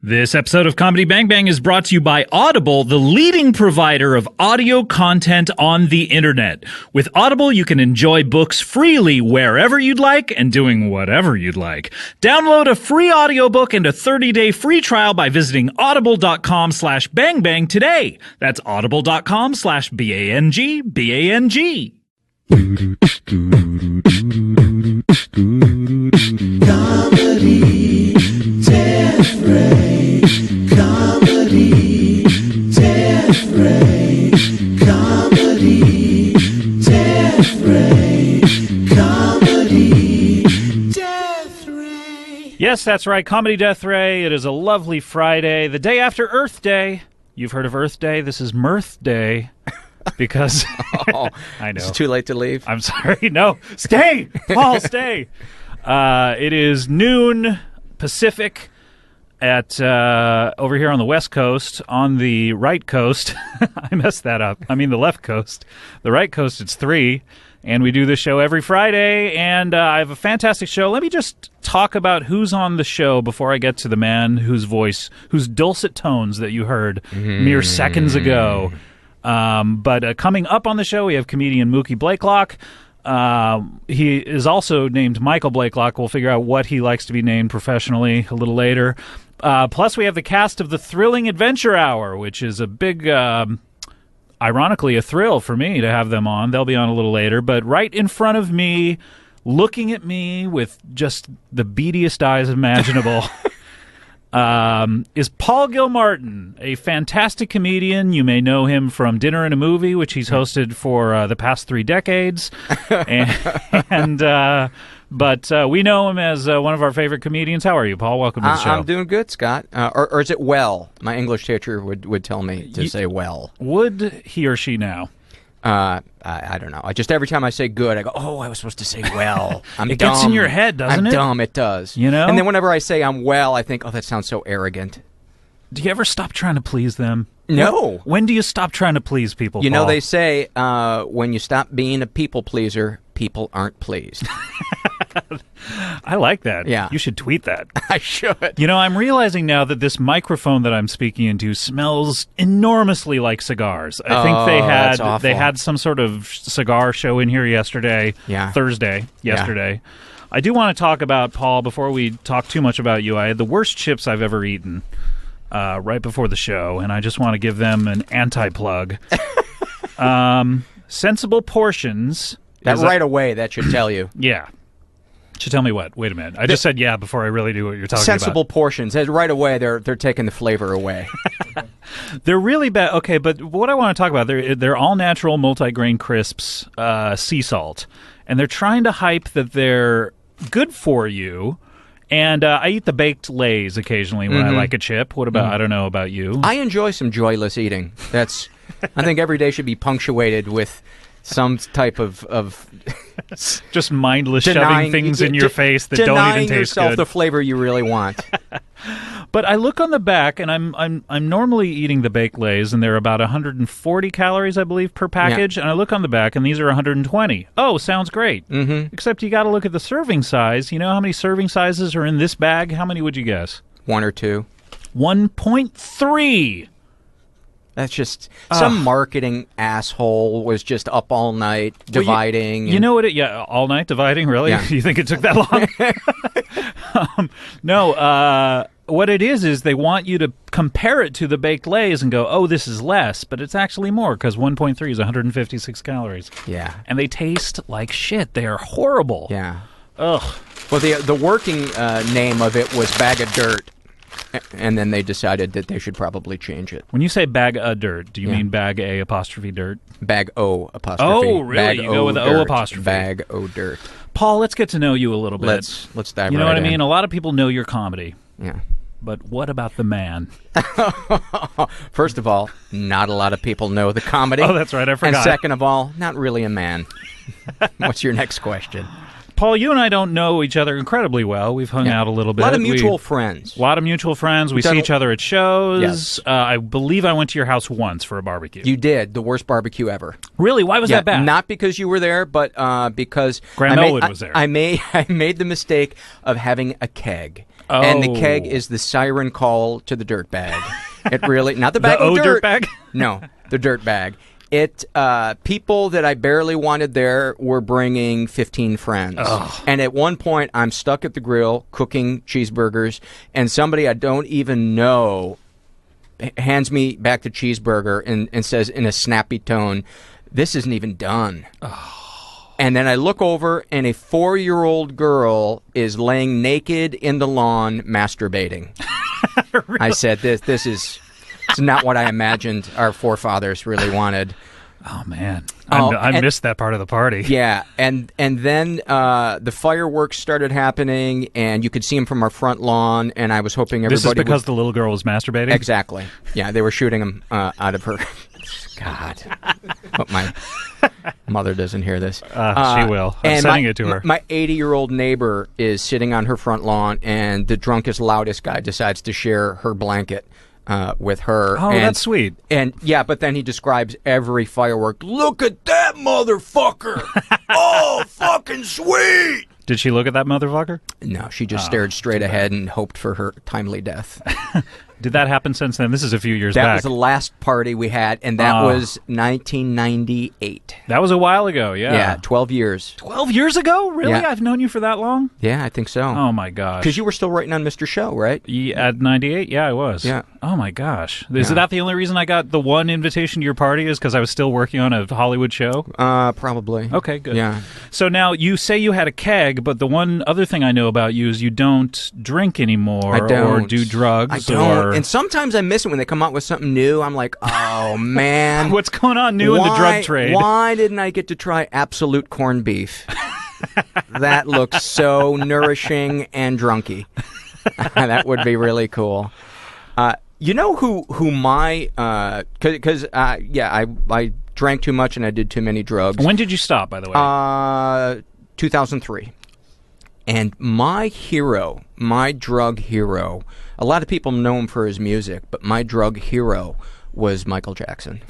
This episode of Comedy Bang Bang is brought to you by Audible, the leading provider of audio content on the internet. With Audible, you can enjoy books freely wherever you'd like and doing whatever you'd like. Download a free audiobook and a 30-day free trial by visiting audible.com/bangbang today. That's audible.com/BANG. Comedy Death Ray. Comedy Death Ray. Comedy Death Ray. Comedy Death Ray. Yes, that's right. Comedy Death Ray. It is a lovely Friday, the day after Earth Day. You've heard of Earth Day. This is Mirth Day. Because I know it's too late to leave. I'm sorry. No, stay, Paul, stay. It is noon Pacific at over here on the West Coast. On the right coast, I messed that up. I mean the left coast. The right coast, it's 3, and we do this show every Friday. And I have a fantastic show. Let me just talk about who's on the show before I get to the man whose voice, whose dulcet tones that you heard mere seconds ago. But coming up on the show, we have comedian Mookie Blakelock. He is also named Michael Blakelock. We'll figure out what he likes to be named professionally a little later. Plus, we have the cast of the Thrilling Adventure Hour, which is a big, ironically, a thrill for me to have them on. They'll be on a little later. But right in front of me, looking at me with just the beadiest eyes imaginable... is Paul Gilmartin, a fantastic comedian. You may know him from Dinner and a Movie, which he's hosted for the past 3 decades. But we know him as one of our favorite comedians. How are you, Paul? Welcome to the show. I'm doing good, Scott. Or is it well? My English teacher would tell me to say well. Would he or she now? I don't know. Just every time I say good, I go, oh, I was supposed to say well. I'm it dumb. gets in your head, doesn't I'm it? dumb. It does. You know? And then whenever I say I'm well, I think, oh, that sounds so arrogant. Do you ever stop trying to please them? No. When do you stop trying to please people, You know, Paul? they say when you stop being a people pleaser, people aren't pleased. I like that. Yeah. You should tweet that. I should. You know, I'm realizing now that this microphone that I'm speaking into smells enormously like cigars. I think that's awful. they had some sort of cigar show in here yesterday. Yeah. Thursday, yesterday. Yeah. I do want to talk about, Paul, before we talk too much about you. I had the worst chips I've ever eaten right before the show, and I just want to give them an anti-plug. Sensible Portions. That right away, that should tell you. Yeah. Should tell me what? Wait a minute. I just said yeah before I really knew what you're talking Sensible about. Portions. Right away, they're taking the flavor away. They're really bad. Okay, but what I want to talk about, they're all natural multigrain crisps, sea salt, and they're trying to hype that they're good for you. And I eat the baked Lays occasionally when I like a chip. What about? I don't know about you. I enjoy some joyless eating. I think every day should be punctuated with some type of just mindless shoving things in your face that don't even taste denying yourself good. The flavor you really want. But I look on the back, and I'm normally eating the baked Lays, and they're about 140 calories, I believe, per package. Yeah. And I look on the back, and these are 120. Oh, sounds great. Mm-hmm. Except you got to look at the serving size. You know how many serving sizes are in this bag? How many would you guess? 1 or 2. 1.3. That's just some marketing asshole was just up all night dividing. Well, you know what? Yeah, all night dividing. Really? Yeah. You think it took that long? No. What it is they want you to compare it to the baked Lays and go, oh, this is less, but it's actually more because 1.3 is 156 calories. Yeah. And they taste like shit. They are horrible. Yeah. Ugh. Well, the working name of it was Bag of Dirt. And then they decided that they should probably change it. When you say bag o' dirt, do you mean bag a apostrophe dirt? Bag o apostrophe. Oh, really? Bag you go with the O apostrophe. Bag o dirt. Paul, let's get to know you a little bit. Let's dive You know right what I mean? in. A lot of people know your comedy. Yeah. But what about the man? First of all, not a lot of people know the comedy. Oh, that's right. I forgot. And second of all, not really a man. What's your next question? Paul, you and I don't know each other incredibly well. We've hung out a little bit. A lot of mutual friends. A lot of mutual friends. We see each other at shows. Yes. I believe I went to your house once for a barbecue. You did. The worst barbecue ever. Really? Why was that bad? Not because you were there, but because Graham Elwood was there. I made the mistake of having a keg. And the Oh. keg is the siren call to the dirt bag. It really, not the bag The of dirt. dirt bag? No, the dirt bag. People that I barely wanted there were bringing 15 friends. And at one point, I'm stuck at the grill cooking cheeseburgers, and somebody I don't even know hands me back the cheeseburger and says in a snappy tone, "This isn't even done." And then I look over, and a 4-year-old girl is laying naked in the lawn masturbating. Really? I said, "This is not what I imagined our forefathers really wanted." Oh, man. I missed that part of the party. Yeah, and then the fireworks started happening, and you could see them from our front lawn, and I was hoping everybody This is because the little girl was masturbating? Exactly. Yeah, they were shooting them out of her... God. Hope my mother doesn't hear this. She will. I'm sending it to her. My 80-year-old neighbor is sitting on her front lawn, and the drunkest, loudest guy decides to share her blanket with her. Oh, that's sweet. And yeah, but then he describes every firework. Look at that motherfucker! Oh, fucking sweet! Did she look at that motherfucker? No, she just stared straight ahead and hoped for her timely death. Did that happen since then? This is a few years back. That was the last party we had, and that was 1998. That was a while ago, yeah. Yeah, 12 years. 12 years ago? Really? Yeah. I've known you for that long? Yeah, I think so. Oh, my gosh. Because you were still writing on Mr. Show, right? At 98? Yeah, I was. Yeah. Oh, my gosh. Is that the only reason I got the one invitation to your party is because I was still working on a Hollywood show? Probably. Okay, good. Yeah. So now you say you had a keg, but the one other thing I know about you is you don't drink anymore I don't. or do drugs. I don't. Or... And sometimes I miss it when they come out with something new. I'm like, oh, man. What's going on new in the drug trade? Why didn't I get to try Absolute Corned Beef? That looks so nourishing and drunky. That would be really cool. You know who my... Because, I drank too much and I did too many drugs. When did you stop, by the way? 2003. And my hero, my drug hero, a lot of people know him for his music, but my drug hero was Michael Jackson.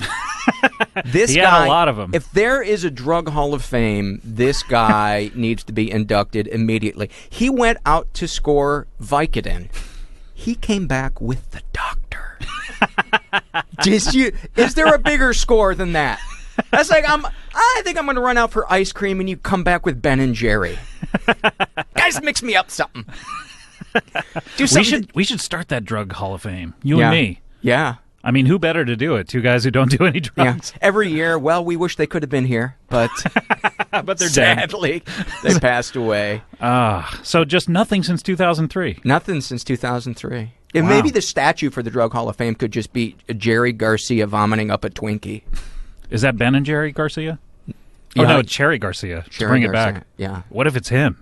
This he guy, had a lot of them. If there is a drug hall of fame, this guy needs to be inducted immediately. He went out to score Vicodin. He came back with the Doctor. Is there a bigger score than that? That's like I think I'm going to run out for ice cream, and you come back with Ben and Jerry. Guys, mix me up something. Do something. We should start that drug hall of fame. You Yeah. and me. Yeah. I mean, who better to do it? Two guys who don't do any Yeah. drugs. Every year, well, we wish they could have been here, but But they're dead. sadly, they passed away. So just nothing since 2003. Nothing since 2003. And Wow. maybe the statue for the Drug Hall of Fame could just be Jerry Garcia vomiting up a Twinkie. Is that Ben and Jerry Garcia? Oh, Yeah. no, Cherry Garcia. Jerry Bring it Garcia. back. Yeah. What if it's him?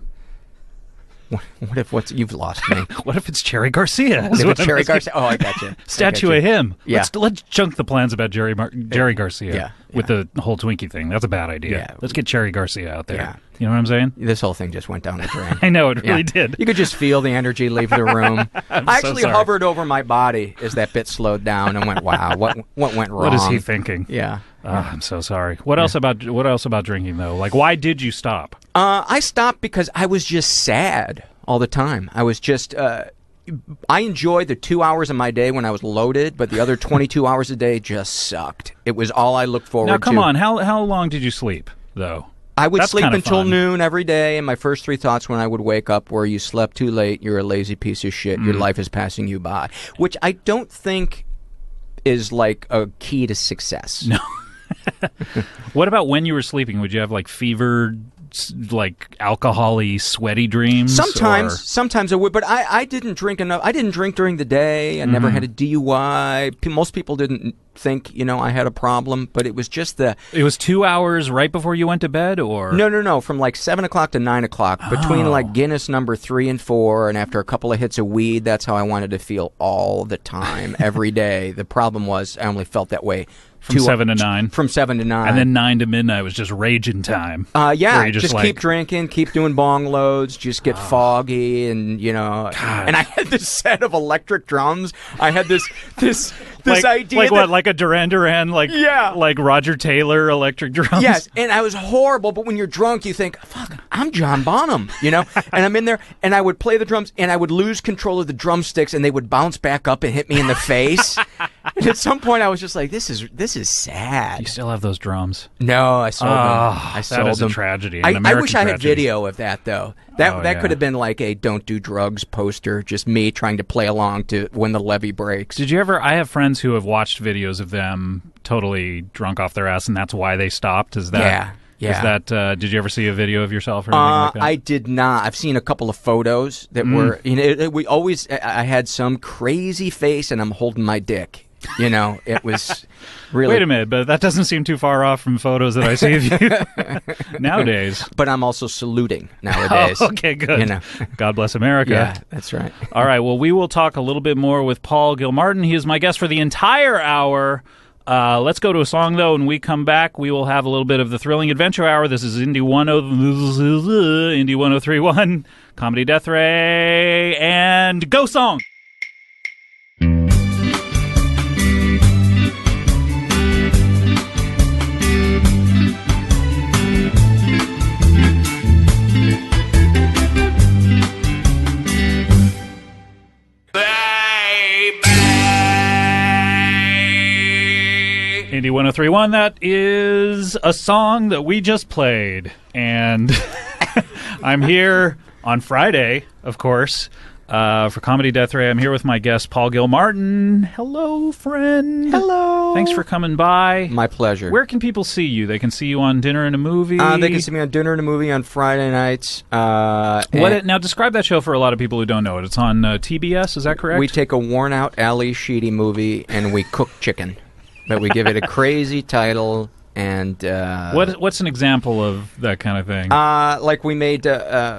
What if you've lost me? What if it's Cherry Garcia? What if it's Jerry Garcia? Oh, I got you. Statue of him. Yeah. Let's junk the plans about Jerry Garcia Yeah, with the whole Twinkie thing. That's a bad idea. Yeah. Let's get Cherry Garcia out there. Yeah. You know what I'm saying? This whole thing just went down the drain. I know, it really Yeah. did. You could just feel the energy leave the room. I actually sorry. hovered over my body as that bit slowed down and went, "Wow, what went wrong?" What is he thinking? Yeah. I'm so sorry. What else about drinking though? Like, why did you stop? I stopped because I was just sad all the time. I was just. I enjoyed the 2 hours of my day when I was loaded, but the other 22 hours a day just sucked. It was all I looked forward to. Now, come on. How long did you sleep though? I would That's sleep kinda until fun. noon every day, and my first 3 thoughts when I would wake up were, you slept too late, you're a lazy piece of shit, your life is passing you by. Which I don't think is like a key to success. No. What about when you were sleeping? Would you have like fevered, like alcohol-y, sweaty dreams? Sometimes I would, but I didn't drink enough. I didn't drink during the day. I never had a DUI. Most people didn't think, I had a problem, but it was just It was 2 hours right before you went to bed, or No, from like 7 o'clock to 9 o'clock, between like Guinness number 3 and 4, and after a couple of hits of weed, that's how I wanted to feel all the time, every day. The problem was I only felt that way From 7 to 9. From 7 to 9. And then 9 to midnight was just raging time. Yeah, where you just keep drinking, keep doing bong loads, just get foggy, and God. And I had this set of electric drums. I had this idea. Like what? Like a Duran Duran? Yeah. Like Roger Taylor electric drums? Yes, and I was horrible, but when you're drunk, you think, fuck, I'm John Bonham, And I'm in there, and I would play the drums, and I would lose control of the drumsticks, and they would bounce back up and hit me in the face. And at some point, I was just like, this is sad. You still have those drums? No, I sold them. I sold that is them. a tragedy. I wish I had video of that, though. That yeah. could have been like a "Don't Do Drugs" poster, just me trying to play along to when the levee breaks. Did you ever? I have friends who have watched videos of them totally drunk off their ass, and that's why they stopped. Is that? Yeah. Is that? Did you ever see a video of yourself or anything like that? I did not. I've seen a couple of photos that were. We always. I had some crazy face, and I'm holding my dick. It was really. Wait a minute, but that doesn't seem too far off from photos that I see of you nowadays. But I'm also saluting nowadays. Oh, okay, good. God bless America. Yeah, that's right. All right, well, we will talk a little bit more with Paul Gilmartin. He is my guest for the entire hour. Let's go to a song, though. When we come back, we will have a little bit of the Thrilling Adventure Hour. This is Indie 1031, Comedy Death Ray, and Go Song! Indie 1031, that is a song that we just played. And I'm here on Friday, of course, for Comedy Death Ray. I'm here with my guest, Paul Gilmartin. Hello, friend. Hello. Thanks for coming by. My pleasure. Where can people see you? They can see you on Dinner and a Movie? They can see me on Dinner and a Movie on Friday nights. Now, describe that show for a lot of people who don't know it. It's on TBS, is that correct? We take a worn-out Ali Sheedy movie and we cook chicken. But we give it a crazy title, and what's an example of that kind of thing? Like we made,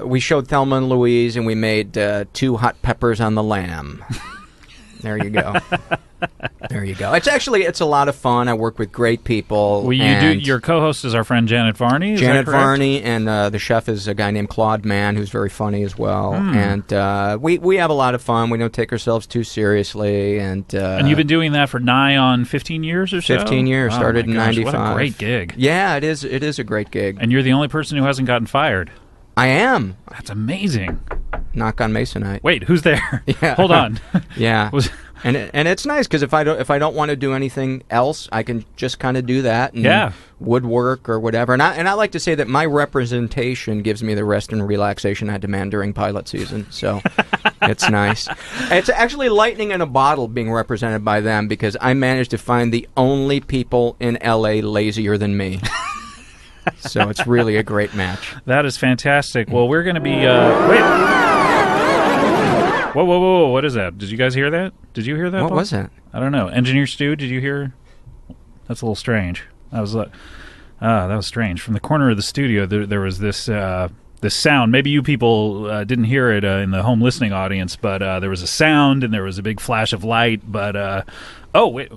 we showed Thelma and Louise, and we made 2 hot peppers on the lamb. There you go. There you go. It's a lot of fun. I work with great people. Well, your co-host is our friend Janet Varney. Is Janet that correct? Varney, and the chef is a guy named Claude Mann, who's very funny as well. And we have a lot of fun. We don't take ourselves too seriously. And you've been doing that for nigh on 15 years or so? 15 years. Oh, started in my gosh, 95. What a great gig. Yeah, it is. It is a great gig. And you're the only person who hasn't gotten fired. I am. That's amazing. Knock on Masonite. Wait, who's there? Yeah. Hold on. Yeah. And it's nice because if I don't want to do anything else, I can just kind of do that and woodwork or whatever. And I like to say that my representation gives me the rest and relaxation I demand during pilot season. So it's nice. It's actually lightning in a bottle being represented by them because I managed to find the only people in L.A. lazier than me. So it's really a great match. That is fantastic. Well, we're going to be... wait. Whoa. What is that? Did you guys hear that? Did you hear that, What Paul? was that? I don't know. Engineer Stu, did you hear? That's a little strange. That was strange. From the corner of the studio, there was this sound. Maybe you people didn't hear it in the home listening audience, but there was a sound and there was a big flash of light. But, oh, wait.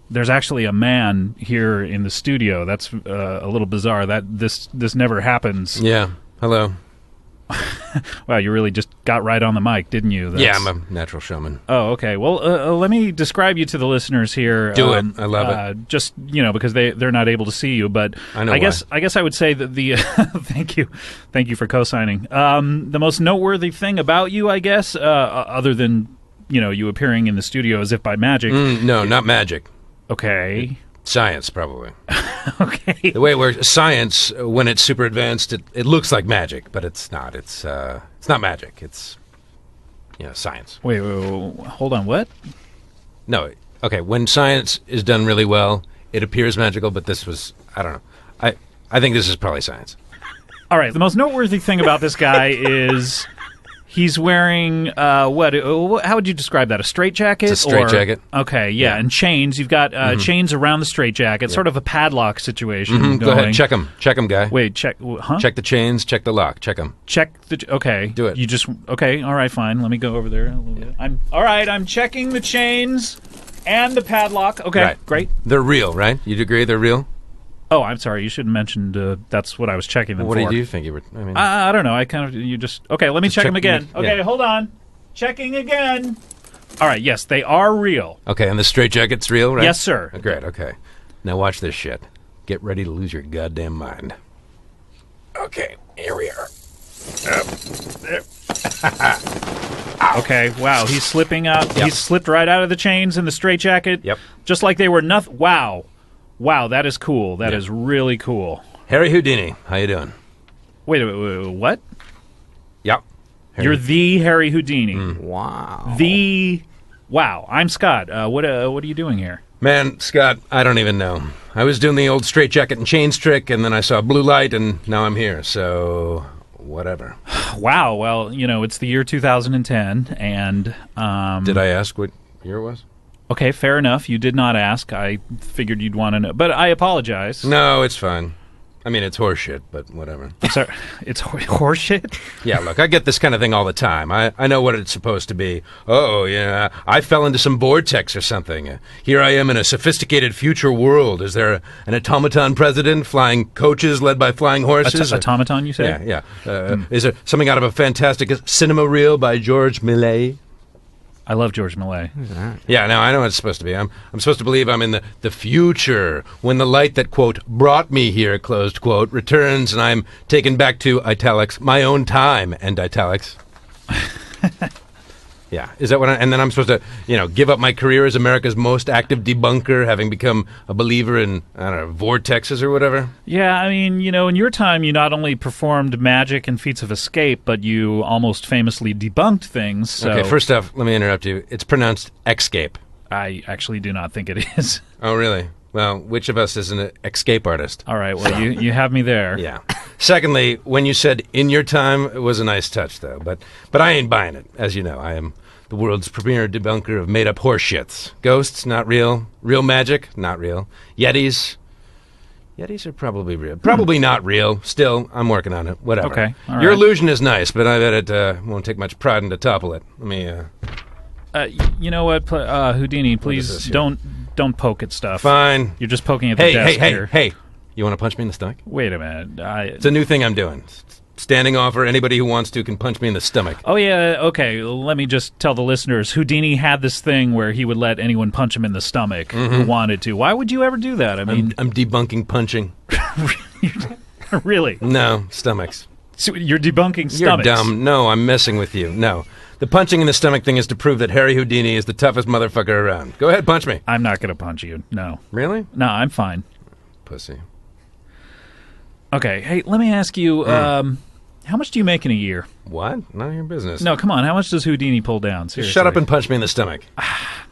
There's actually a man here in the studio. That's a little bizarre. This never happens. Yeah. Hello. Wow, you really just got right on the mic, didn't you? Yeah, I'm a natural showman. Oh, okay. Well, let me describe you to the listeners here. Do it. I love it. Just because they're not able to see you, but I guess I would say that the thank you for co-signing. The most noteworthy thing about you, I guess, other than you appearing in the studio as if by magic. No, not magic. Okay. Science, probably. Okay. The way it works, science, when it's super advanced, it looks like magic, but it's not. It's not magic. It's, science. Wait, hold on. What? No. Okay, when science is done really well, it appears magical, but this was, I don't know. I think this is probably science. All right. The most noteworthy thing about this guy is... He's wearing, what? How would you describe that? A straitjacket? It's a straitjacket. Okay, yeah, and chains. You've got chains around the straitjacket, sort of a padlock situation going. Go ahead, check them. Check them, guy. Wait, check, huh? Check the chains, check the lock, check them. Okay. Do it. You just, okay, all right, fine. Let me go over there a little bit. I'm checking the chains. And the padlock. Okay, Right. great. They're real, right? You'd agree they're real? Oh, I'm sorry. You should have mentioned that's what I was checking them What for. do you think you were? I mean, I don't know. Okay, let me check them again. yeah. Okay, hold on. Checking again. All right, yes, they are real. okay, and the straitjacket's real, right? Yes, sir. Oh, great, okay. Now watch this shit. Get ready to lose your goddamn mind. Okay, here we are. Okay, wow, he's slipping out. Yep. He's slipped right out of the chains in the straitjacket. Yep. Just like they were nothing. Wow. Wow, that is cool. That is really cool. Harry Houdini, how you doing? Wait, what? Yep. You're the Harry Houdini. Wow. Wow, I'm Scott. What are you doing here? Man, Scott, I don't even know. I was doing the old straitjacket and chains trick, and then I saw blue light, and now I'm here, so whatever. Wow, well, it's the year 2010, and... Did I ask what year it was? Okay, fair enough. You did not ask. I figured you'd want to know. But I apologize. No, it's fine. I mean, it's horseshit, but whatever. I'm sorry. It's horseshit? Yeah, look, I get this kind of thing all the time. I know what it's supposed to be. Oh, yeah, I fell into some vortex or something. Here I am in a sophisticated future world. Is there an automaton president, flying coaches led by flying horses? Automaton, you say? Yeah. Is there something out of a fantastic cinema reel by George Millet? I love George Millet. Yeah, no, I know what it's supposed to be. I'm supposed to believe I'm in the future when the light that, quote, brought me here, closed quote, returns and I'm taken back to, italics, my own time, end italics. Yeah, is that what and then I'm supposed to, give up my career as America's most active debunker, having become a believer in, I don't know, vortexes or whatever? Yeah, I mean, in your time, you not only performed magic and feats of escape, but you almost famously debunked things. So Okay, first off, let me interrupt you. It's pronounced escape. I actually do not think it is. Oh, really? Well, which of us is an escape artist? All right, well, you have me there. Yeah. Secondly, when you said in your time, it was a nice touch, though. But I ain't buying it. As you know, I am the world's premier debunker of made-up horseshits. Ghosts, not real. Real magic, not real. Yetis are probably real. Probably not real. Still, I'm working on it. Whatever. Okay, all Your right. illusion is nice, but I bet it won't take much pride to topple it. Let me, You know what, Houdini, is please this here? don't poke at stuff. Fine. You're just poking at the desk here. Hey. You want to punch me in the stomach? Wait a minute. It's a new thing I'm doing. Standing offer. Anybody who wants to can punch me in the stomach. Oh, yeah, okay. Let me just tell the listeners. Houdini had this thing where he would let anyone punch him in the stomach who wanted to. Why would you ever do that? I mean, I'm debunking punching. really? No, stomachs. So you're debunking You're stomachs. dumb. No, I'm messing with you. No. The punching in the stomach thing is to prove that Harry Houdini is the toughest motherfucker around. Go ahead, punch me. I'm not going to punch you. No. Really? No, I'm fine. Pussy. Okay. Hey, let me ask you, how much do you make in a year? What? None of your business. No, come on. How much does Houdini pull down? Seriously. Shut up and punch me in the stomach.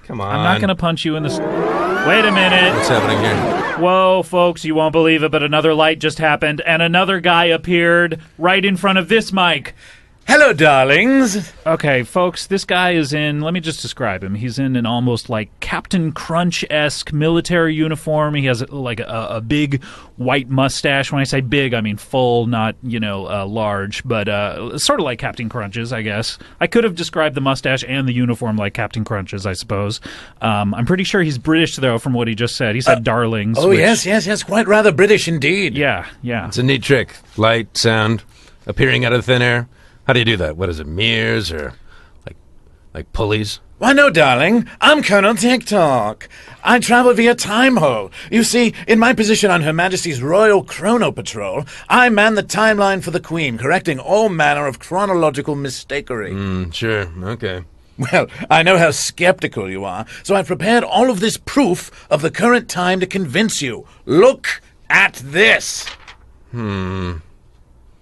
Come on. I'm not going to punch you in the... Wait a minute. What's happening here? Whoa, folks, you won't believe it, but another light just happened, and another guy appeared right in front of this mic. Hello, darlings. Okay, folks, this guy is in, let me just describe him. He's in an almost like Captain Crunch-esque military uniform. He has like a big white mustache. When I say big, I mean full, not, large, but sort of like Captain Crunch's, I guess. I could have described the mustache and the uniform like Captain Crunch's, I suppose. I'm pretty sure he's British, though, from what he just said. He said darlings. Oh, which- yes, quite rather British indeed. Yeah. It's a neat trick. Light, sound, appearing out of thin air. How do you do that? What is it, mirrors or like pulleys? Why, no, darling. I'm Colonel TikTok. I travel via time hole. You see, in my position on Her Majesty's Royal Chrono Patrol, I man the timeline for the Queen, correcting all manner of chronological mistakery. Sure, okay. Well, I know how skeptical you are, so I've prepared all of this proof of the current time to convince you. Look at this.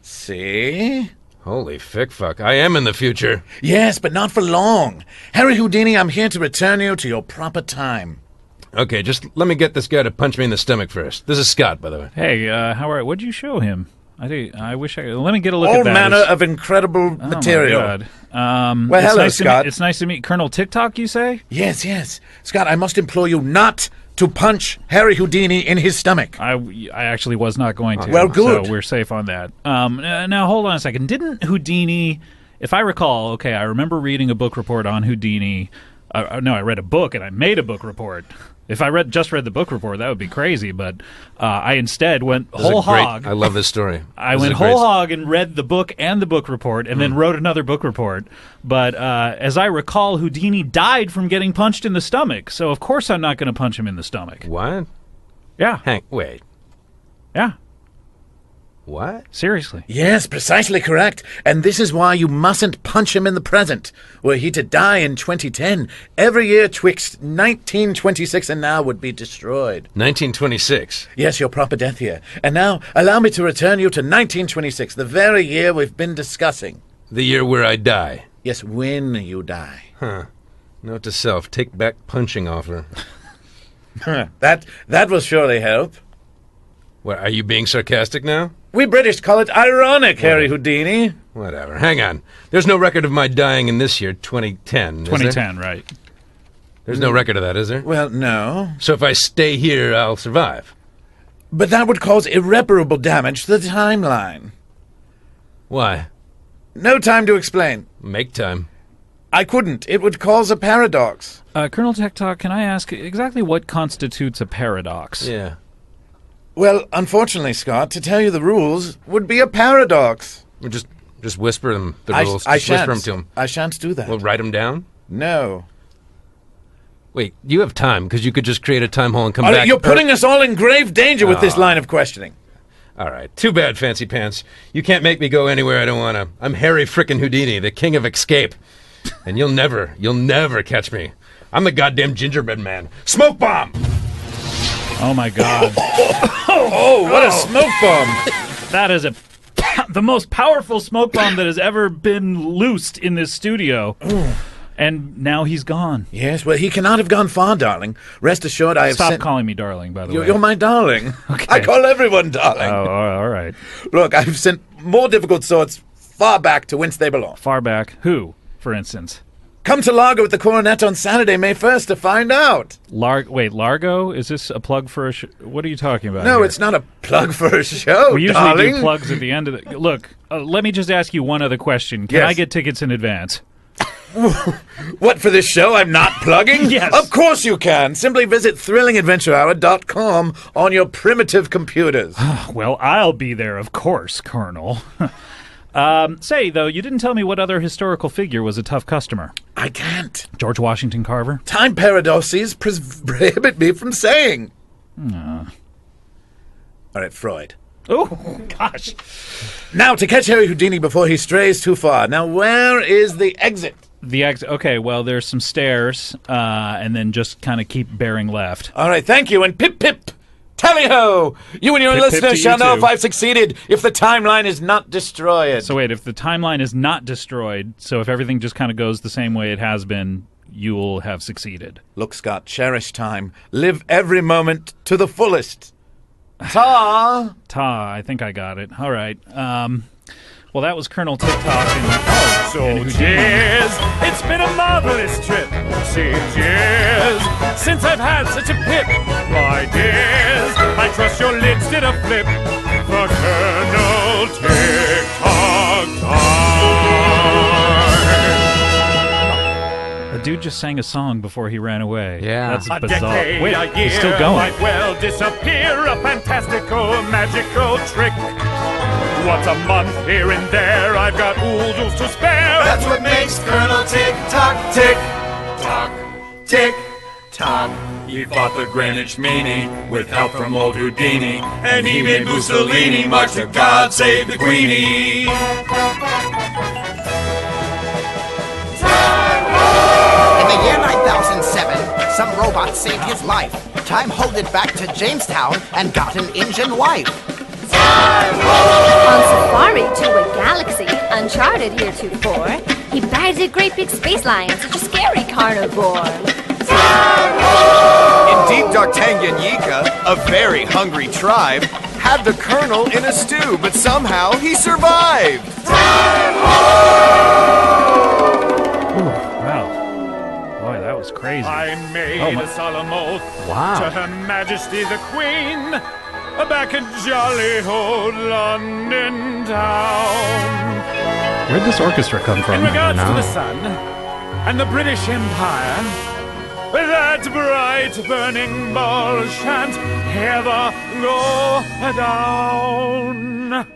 See? Holy fuck. I am in the future. Yes, but not for long. Harry Houdini, I'm here to return you to your proper time. Okay, just let me get this guy to punch me in the stomach first. This is Scott, by the way. Hey, what'd you show him? I wish I... Let me get a look All at that. manner of incredible material. Oh, my God. Well, it's hello, nice Scott. It's nice to meet Colonel TikTok, you say? Yes. Scott, I must implore you not to punch Harry Houdini in his stomach. I actually was not going to. Well, good. So we're safe on that. Now, hold on a second. Didn't Houdini... If I recall, okay, I remember reading a book report on Houdini No, I read a book and I made a book report. If I just read the book report, that would be crazy. But I instead went whole hog. I love this story. I went whole hog and read the book and the book report, and then wrote another book report. But as I recall, Houdini died from getting punched in the stomach. So of course I'm not going to punch him in the stomach. What? Yeah. Hank, wait. Yeah. What? Seriously. Yes, precisely correct. And this is why you mustn't punch him in the present. Were he to die in 2010, every year twixt 1926 and now would be destroyed. 1926. Yes, your proper death year. And now, allow me to return you to 1926, the very year we've been discussing. The year where I die. Yes, when you die. Huh. Note to self, take back punching offer. That will surely help. What, are you being sarcastic now? We British call it ironic, Harry Houdini. Whatever. Hang on. There's no record of my dying in this year, 2010. 2010, right. There's no record of that, is there? Well, no. So if I stay here, I'll survive. But that would cause irreparable damage to the timeline. Why? No time to explain. Make time. I couldn't. It would cause a paradox. Colonel Tech Talk, can I ask exactly what constitutes a paradox? Yeah. Well, unfortunately, Scott, to tell you the rules would be a paradox. Or just whisper them, the rules. I Just whisper them shan't. to him. I shan't do that. Well, write them down? No. Wait, you have time, because you could just create a time hole and come All right, back. you're putting us all in grave danger with this line of questioning. All right. Too bad, Fancy Pants. You can't make me go anywhere I don't want to. I'm Harry frickin' Houdini, the king of escape. And you'll never catch me. I'm the goddamn gingerbread man. Smoke bomb! Oh, my God. Oh, what a smoke bomb! That is the most powerful smoke bomb that has ever been loosed in this studio. And now he's gone. Yes, well, he cannot have gone far, darling. Rest assured, I have Stop sent... calling me darling, by the way. You're my darling. Okay. I call everyone darling. Oh, all right. Look, I've sent more difficult swords far back to whence they belong. Far back. Who, for instance? Come to Largo with the Coronet on Saturday, May 1st to find out. Wait, Largo? Is this a plug for a What are you talking about No, here? It's not a plug for a show, We usually darling. do plugs at the end of the... Look, let me just ask you one other question. Can Yes. I get tickets in advance? What, for this show I'm not plugging? Yes. Of course you can. Simply visit thrillingadventurehour.com on your primitive computers. Well, I'll be there, of course, Colonel. Say, though, you didn't tell me what other historical figure was a tough customer. I can't. George Washington Carver? Time paradoxes prohibit me from saying. All right, Freud. Oh, gosh. Now, to catch Harry Houdini before he strays too far. Now, where is the exit? Okay, well, there's some stairs, and then just kind of keep bearing left. All right, thank you, and pip pip. Tally-ho! You and your Pip, pip to listeners you shall know too. if I've succeeded, if the timeline is not destroyed. So wait, if the timeline is not destroyed, so if everything just kind of goes the same way it has been, you will have succeeded. Look, Scott, cherish time. Live every moment to the fullest. Ta! I think I got it. All right. Well, that was Colonel TikTok and... So cheers, it's been a marvelous trip. Seems years since I've had such a pip. My dears, I trust your lids did a flip. For Colonel TikTok time. The dude just sang a song before he ran away. Yeah. That's A bizarre. decade, Wait, a year he's still going. might well disappear. A fantastical, magical trick. Once a month here and there, I've got oodles to spare. That's what makes Colonel Tick Tock tick tock tick tock. He fought the Greenwich Meanie with help from old Houdini, and he made Mussolini march to God Save the Queenie. In the year 9007, some robot saved his life. Time hold it back to Jamestown and got an Indian wife. On safari to a galaxy uncharted heretofore, he bagged a great big space lion, such a scary carnivore. In deep dark Tanganyika, a very hungry tribe had the colonel in a stew, but somehow he survived. Wow. Boy, that was crazy. I made Oh, my- a solemn oath Wow. to Her Majesty the Queen, back in jolly old London town. Where'd this orchestra come In from? regards to the sun, and the British Empire, that bright burning ball shan't ever go down.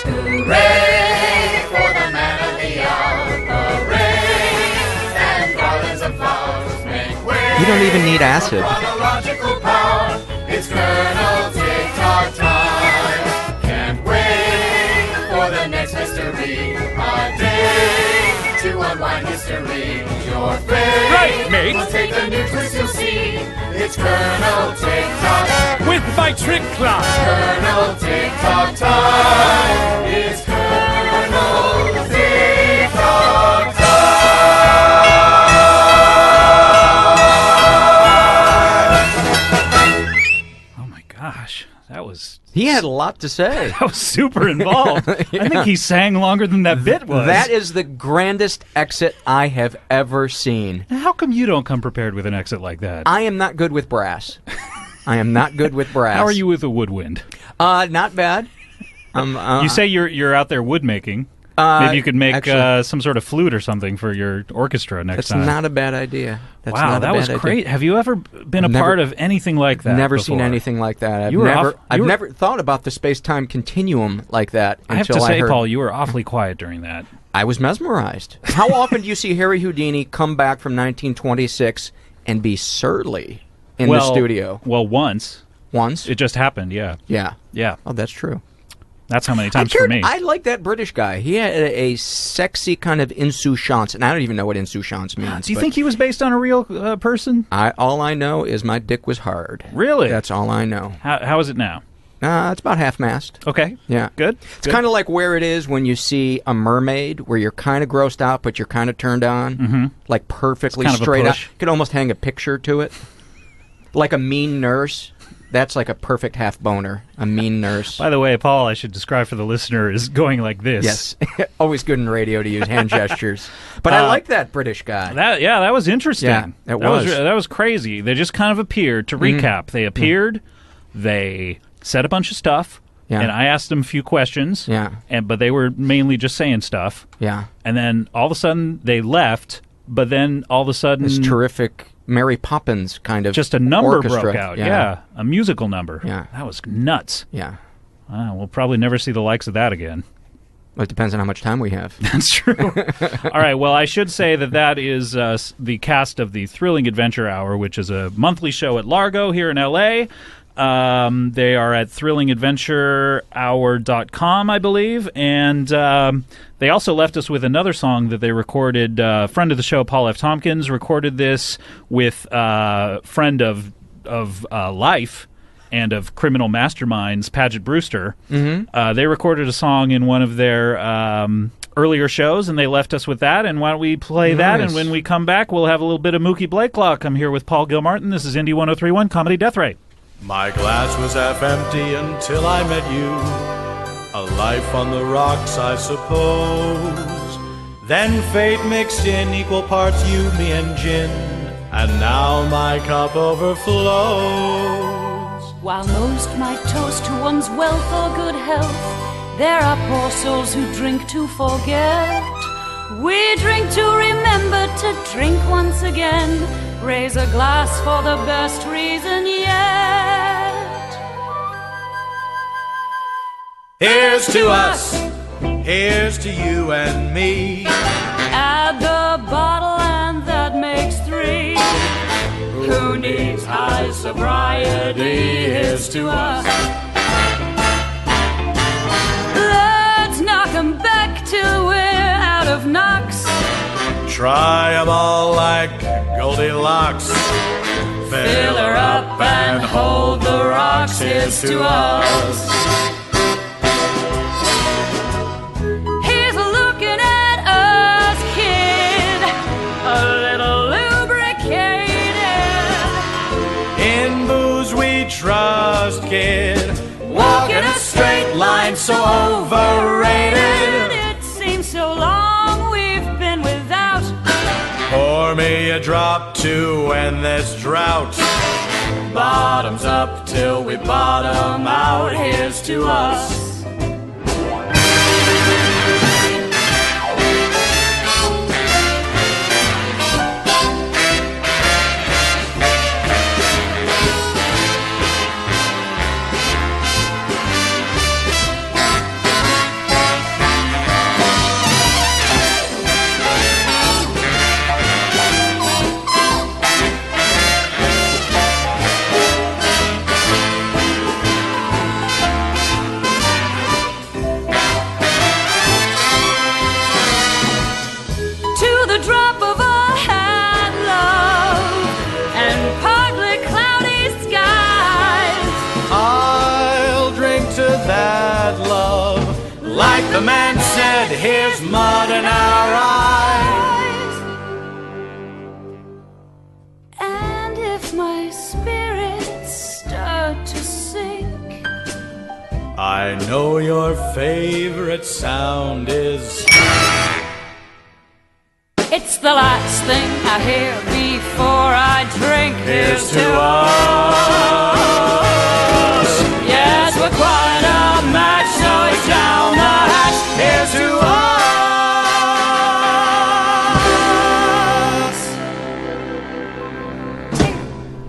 Hooray for the man of the hour. Parades and garlands of flowers make way. You don't even need acid. Chronological power. It's Colonel Tick-Tock time. Can't wait for the next mystery. A day to unwind history. Your face Right, mate. will take a new twist, you'll see. It's Colonel Tick-Tock. With my trick clock. Colonel Tick-Tock time. It's Colonel Tick-Tock time. Oh my gosh, that was He had a lot to say. that was super involved. I think he sang longer than that bit was. That is the grandest exit I have ever seen. How come you don't come prepared with an exit like that? I am not good with brass. I am not good with brass. How are you with a woodwind? Not bad. You say you're out there wood making. Maybe you could make actually, some sort of flute or something for your orchestra next That's time. not a bad idea. That's wow, not a that bad was idea. great. Have you ever been a Never- part of anything like that? Never before? seen anything like that. I've You were never, off- I've you were- never thought about the space-time continuum like that I have until to say, heard. Paul, you were awfully quiet during that. I was mesmerized. How often do you see Harry Houdini come back from 1926 and be surly in the studio? Well, once. Once? It just happened, yeah. Yeah. Yeah. Oh, that's true. That's how many times for me. I like that British guy. He had a sexy kind of insouciance, and I don't even know what insouciance means. Do you but think he was based on a real person? all I know is my dick was hard. Really? That's all I know. How is it now? It's about half-mast. Okay. Yeah. Good. It's kind of like where it is when you see a mermaid, where you're kind of grossed out, but you're kind of turned on. Like perfectly It's kind of a straight up. push. You could almost hang a picture to it. Like a mean nurse. That's like a perfect half boner. A mean nurse. By the way, Paul, I should describe for the listener, is going like this. Yes. Always good in radio to use hand gestures. But I like that British guy. That was interesting. Yeah, it was. That was crazy. They just kind of appeared. To recap, they appeared, they said a bunch of stuff, Yeah. and I asked them a few questions, Yeah. but they were mainly just saying stuff. Yeah. And then all of a sudden they left, but then all of a sudden This terrific Mary Poppins kind of just a number orchestra. broke out. Yeah, a musical number. Yeah. That was nuts. Yeah. We'll probably never see the likes of that again. Well, it depends on how much time we have. That's true. All right. Well, I should say that is the cast of the Thrilling Adventure Hour, which is a monthly show at Largo here in L.A. They are at thrillingadventurehour.com, I believe. And they also left us with another song that they recorded. Friend of the show, Paul F. Tompkins, recorded this with friend of life and of Criminal Masterminds, Paget Brewster. Mm-hmm. They recorded a song in one of their earlier shows, and they left us with that. And why don't we play that? And when we come back, we'll have a little bit of Mookie Blakelock. I'm here with Paul Gilmartin. This is Indy 103.1 Comedy Death Ray. My glass was half empty until I met you. A life on the rocks, I suppose. Then fate mixed in equal parts you, me, and gin, and now my cup overflows. While most might toast to one's wealth or good health, there are poor souls who drink to forget. We drink to remember to drink once again. Raise a glass for the best reason yet. Here's to us, here's to you and me. Add the bottle and that makes three. Who needs high sobriety? Here's to us. Let's knock 'em back till we're out of knocks. Try 'em all like Goldilocks. Fill her up and hold the rocks. Here's to us. Here's looking at us, kid. A little lubricated. In booze we trust, kid. Walking a straight line so overrated. It seems so long we've been without. Pour me a drop to end this drought. Bottoms up till we bottom out. Here's to us. in our eyes. And if my spirits start to sink, I know your favorite sound is. it's the last thing I hear before I drink. Here's to us. Yes, we're quite a match, so it's down the hatch. Here's to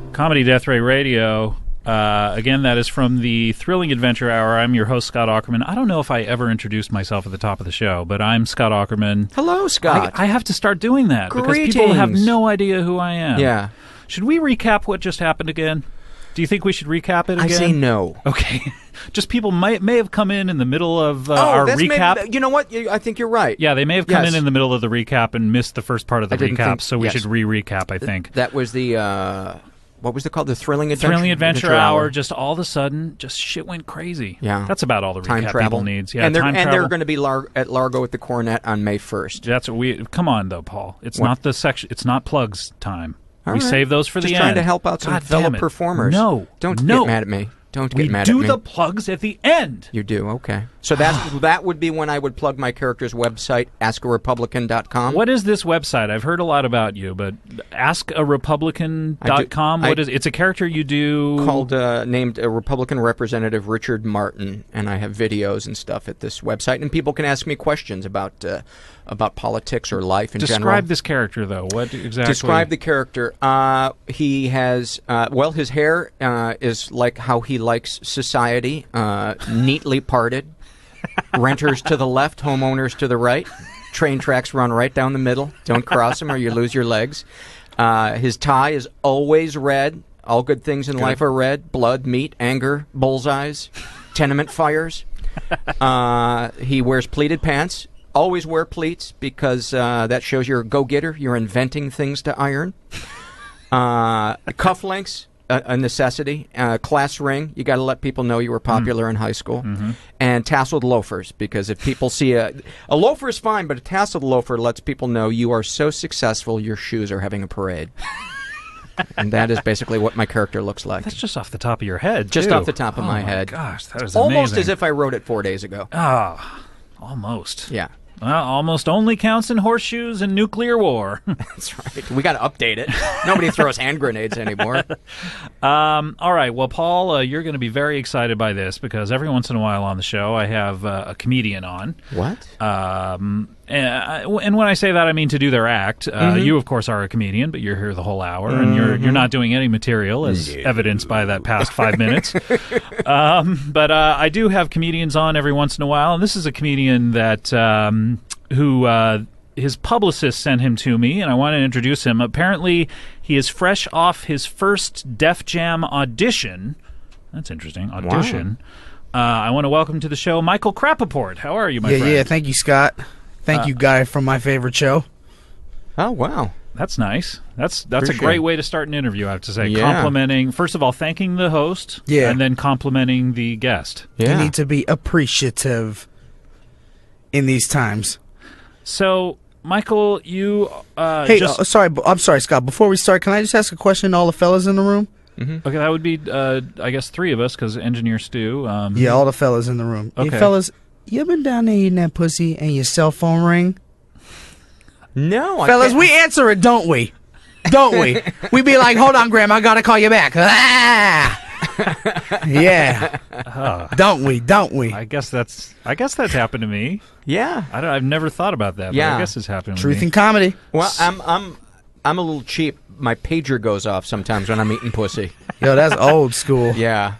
us. Comedy Death Ray Radio. Again, that is from the Thrilling Adventure Hour. I'm your host, Scott Aukerman. I don't know if I ever introduced myself at the top of the show, but I'm Scott Aukerman. Hello, Scott. I have to start doing that because Greetings. people have no idea who I am. Yeah. Should we recap what just happened again? Do you think we should recap it again? I say no. Okay. Just people may have come in the middle of our recap. You know what? I think you're right. Yeah, they may have come in the middle of the recap and missed the first part of the recap, so we should re-recap, I think. That was the... what was it called? The Thrilling Adventure? Thrilling Adventure Hour. Just all of a sudden, just shit went crazy. Yeah. That's about all the Time recap travel. people needs. Yeah, and they're, time travel. they're going to be at Largo at the Coronet on May 1st. That's what we... Come on, though, Paul. It's not the section... It's not plugs time. All we right. save those for Just the end. trying to help out some God fellow damn it. performers. No. Don't get mad at me. Don't get mad at me. We do the plugs at the end. You do? Okay. So that would be when I would plug my character's website, askarepublican.com. What is this website? I've heard a lot about you, but askarepublican.com, what is it's a character you do... Called, named Republican Representative Richard Martin, and I have videos and stuff at this website, and people can ask me questions about politics or life in general. Describe this character, though. What exactly? Describe the character. He has, his hair is like how he likes society, neatly parted. Renters to the left, homeowners to the right. Train tracks run right down the middle. Don't cross them or you lose your legs. His tie is always red. All good things in life are red. Blood, meat, anger, bullseyes, tenement fires. He wears pleated pants. Always wear pleats because that shows you're a go-getter. You're inventing things to iron. Cufflinks, a necessity. Class ring. You got to let people know you were popular in high school. Mm-hmm. And tasseled loafers, because if people see a loafer is fine, but a tasseled loafer lets people know you are so successful your shoes are having a parade. And that is basically what my character looks like. That's just off the top of your head, Just too. off the top of my head. Gosh, that is almost amazing. as if I wrote it 4 days ago. Ah, almost. Yeah. Well, almost only counts in horseshoes and nuclear war. That's right. We got to update it. Nobody throws hand grenades anymore. All right. Well, Paul, you're going to be very excited by this because every once in a while on the show I have a comedian on. What? And when I say that, I mean to do their act. You, of course, are a comedian, but you're here the whole hour, and you're not doing any material, as evidenced by that past 5 minutes. But I do have comedians on every once in a while, and this is a comedian that who his publicist sent him to me, and I want to introduce him. Apparently, he is fresh off his first Def Jam audition. That's interesting. Audition. Wow. I want to welcome to the show Michael Krappaport. How are you, my friend? Yeah, thank you, Scott. Thank you, Guy, from my favorite show. Oh, wow. That's nice. That's a great way to start an interview, I have to say. Yeah. Complimenting, first of all, thanking the host, and then complimenting the guest. Yeah. You need to be appreciative in these times. So, Michael, you... hey, I'm sorry, Scott. Before we start, can I just ask a question to all the fellas in the room? Mm-hmm. Okay, that would be, I guess, 3 of us, because Engineer Stu... yeah, all the fellas in the room. Okay. Hey, fellas... You been down there eating that pussy and your cell phone ring? No. Fellas, we answer it, don't we? Don't we? We be like, hold on, Graham, I gotta call you back. Ah! Yeah. Don't we? Don't we? I guess that's happened to me. Yeah. I've never thought about that, but I guess it's happened to me. Truth in comedy. Well, I'm a little cheap. My pager goes off sometimes when I'm eating pussy. Yo, that's old school. Yeah.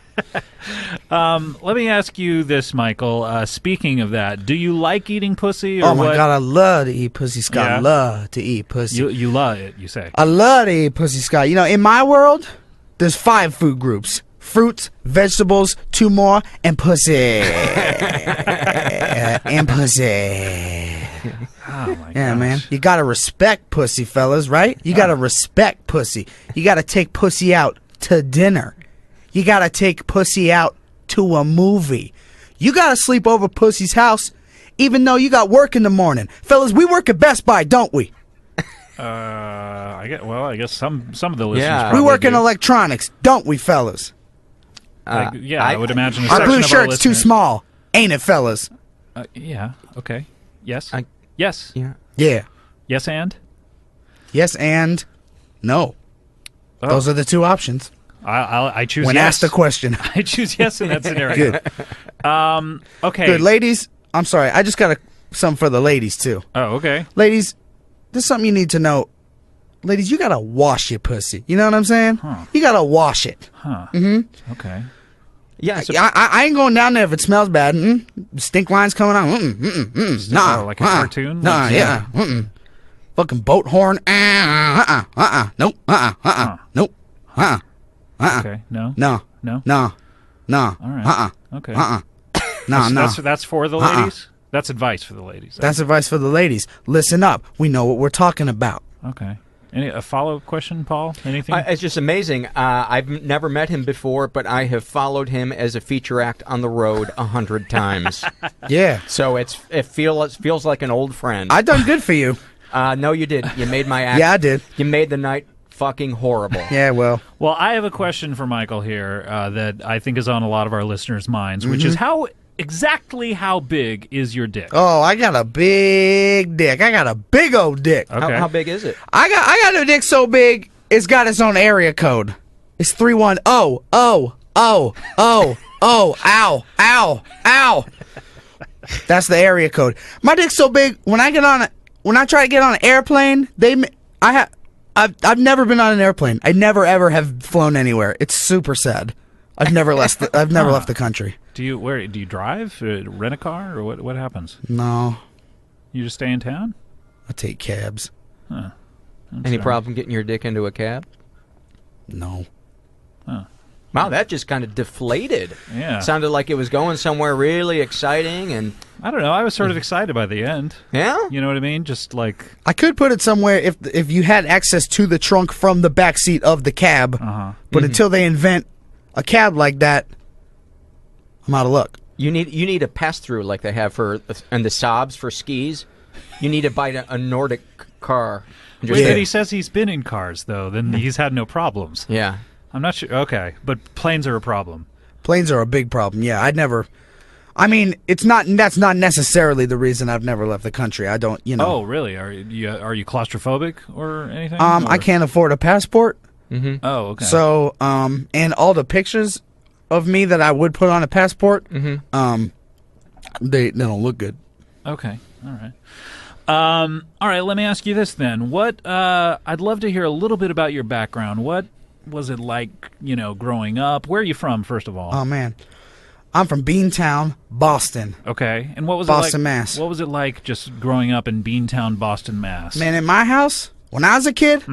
Let me ask you this, Michael. Speaking of that, do you like eating pussy? Or oh, my what? God, I love to eat pussy, Scott. I love to eat pussy. You love it, you say. I love to eat pussy, Scott. You know, in my world, there's 5 food groups. Fruits, vegetables, 2 more, and pussy. And pussy. Oh my yeah, gosh. man. You gotta respect pussy, fellas, right? You gotta respect pussy. You gotta take pussy out to dinner. You gotta take pussy out to a movie. You gotta sleep over pussy's house even though you got work in the morning. Fellas, we work at Best Buy, don't we? I guess some of the listeners Yeah. probably We work in do. electronics, don't we, fellas? I would imagine a Our section blue of our shirt's too listeners- small, ain't it, fellas? Yeah. Okay. Yes. I- yes. Yeah. Yeah. Yes, and Yes and no. Oh. Those are the two options. I choose When yes. asked the question. I choose yes in that scenario. Good. Okay. Good. Ladies, I'm sorry. I just got something for the ladies, too. Oh, okay. Ladies, there's something you need to know. Ladies, you got to wash your pussy. You know what I'm saying? Huh. You got to wash it. Huh. Mm-hmm. Okay. Yeah. So, I ain't going down there if it smells bad. Stink lines coming out. Nah. like a cartoon? Nah, Like, yeah. Fucking boat horn. Nope. Nope. Okay. No. No. No. No. No. All right. Okay. No, no. That's for the ladies. That's advice for the ladies. That's advice for the ladies. Listen up. We know what we're talking about. Okay. A follow-up question, Paul? Anything? it's just amazing. I've never met him before, but I have followed him as a feature act on the road 100 times. Yeah. So it feels like an old friend. I done good for you. No, you did. You made my act. Yeah, I did. You made the night fucking horrible. Yeah, well. Well, I have a question for Michael here that I think is on a lot of our listeners' minds, which is exactly how big is your dick? Oh, I got a big dick. I got a big old dick. Okay. How big is it? I got a dick so big, it's got its own area code. It's 310. Ow, ow. That's the area code. My dick's so big, when I try to get on an airplane, I've never been on an airplane. I never ever have flown anywhere. It's super sad. I've never left the country. Do you drive? Rent a car, or what happens? No, You just stay in town? I take cabs. Huh. Any problem getting your dick into a cab? No. Huh. Wow, that just kind of deflated. Yeah. Sounded like it was going somewhere really exciting, and I don't know. I was sort of excited by the end. yeah. You know what I mean? Just like I could put it somewhere if you had access to the trunk from the back seat of the cab. But until they invent a cab like that, I'm out of luck. You need a pass through like they have and the Saabs for skis. You need to buy a Nordic car. Wait, but he says he's been in cars though. Then he's had no problems. Yeah. I'm not sure. Okay, but planes are a problem. Planes are a big problem. Yeah, that's not necessarily the reason I've never left the country. I don't, Oh, really? Are you claustrophobic or anything? I can't afford a passport. Mm-hmm. Oh, okay. So, and all the pictures of me that I would put on a passport, they don't look good. Okay. All right. All right. Let me ask you this then. I'd love to hear a little bit about your background. What was it like, growing up? Where are you from, first of all? Oh man, I'm from Beantown, Boston. Okay. And what was Boston, it like? Mass. What was it like just growing up in Beantown, Boston, Mass? Man, in my house when I was a kid,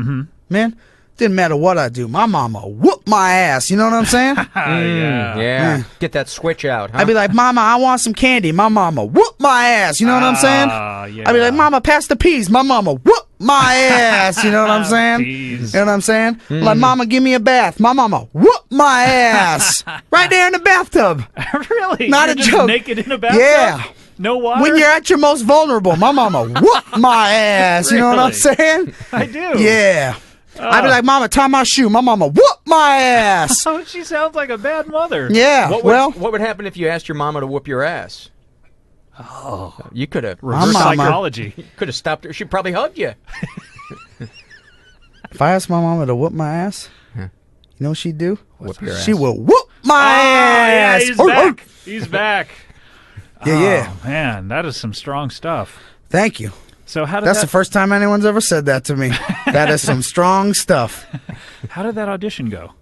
man, didn't matter what I do, my mama whooped my ass. You know what I'm saying? Yeah. Get that switch out, huh? I'd be like, Mama, I want some candy. My mama whoop my ass. You know what I'm saying? Yeah. I'd be like, Mama, pass the peas. My mama whoop my ass. You know what I'm saying? Peas. You know what I'm saying? Like, Mama, give me a bath. My mama whoop my ass. Right there in the bathtub. Really? Not You're a just joke. naked in a bathtub? Yeah. No water? When you're at your most vulnerable, my mama whoop my ass. You know what I'm Really? saying? I do. Yeah. I'd be like, Mama, tie my shoe. My mama whoop my ass. Oh, she sounds like a bad mother. Yeah. What would happen if you asked your mama to whoop your ass? Oh. You could have Reverse mama. psychology. could have stopped her. She probably hugged you. if I asked my mama to whoop my ass, you know what she'd do? Whoop your She ass. will whoop my Yeah, ass. he's back. He's back. Yeah. Oh, man, that is some strong stuff. Thank you. So how did That's the first time anyone's ever said that to me. That is some strong stuff. How did that audition go?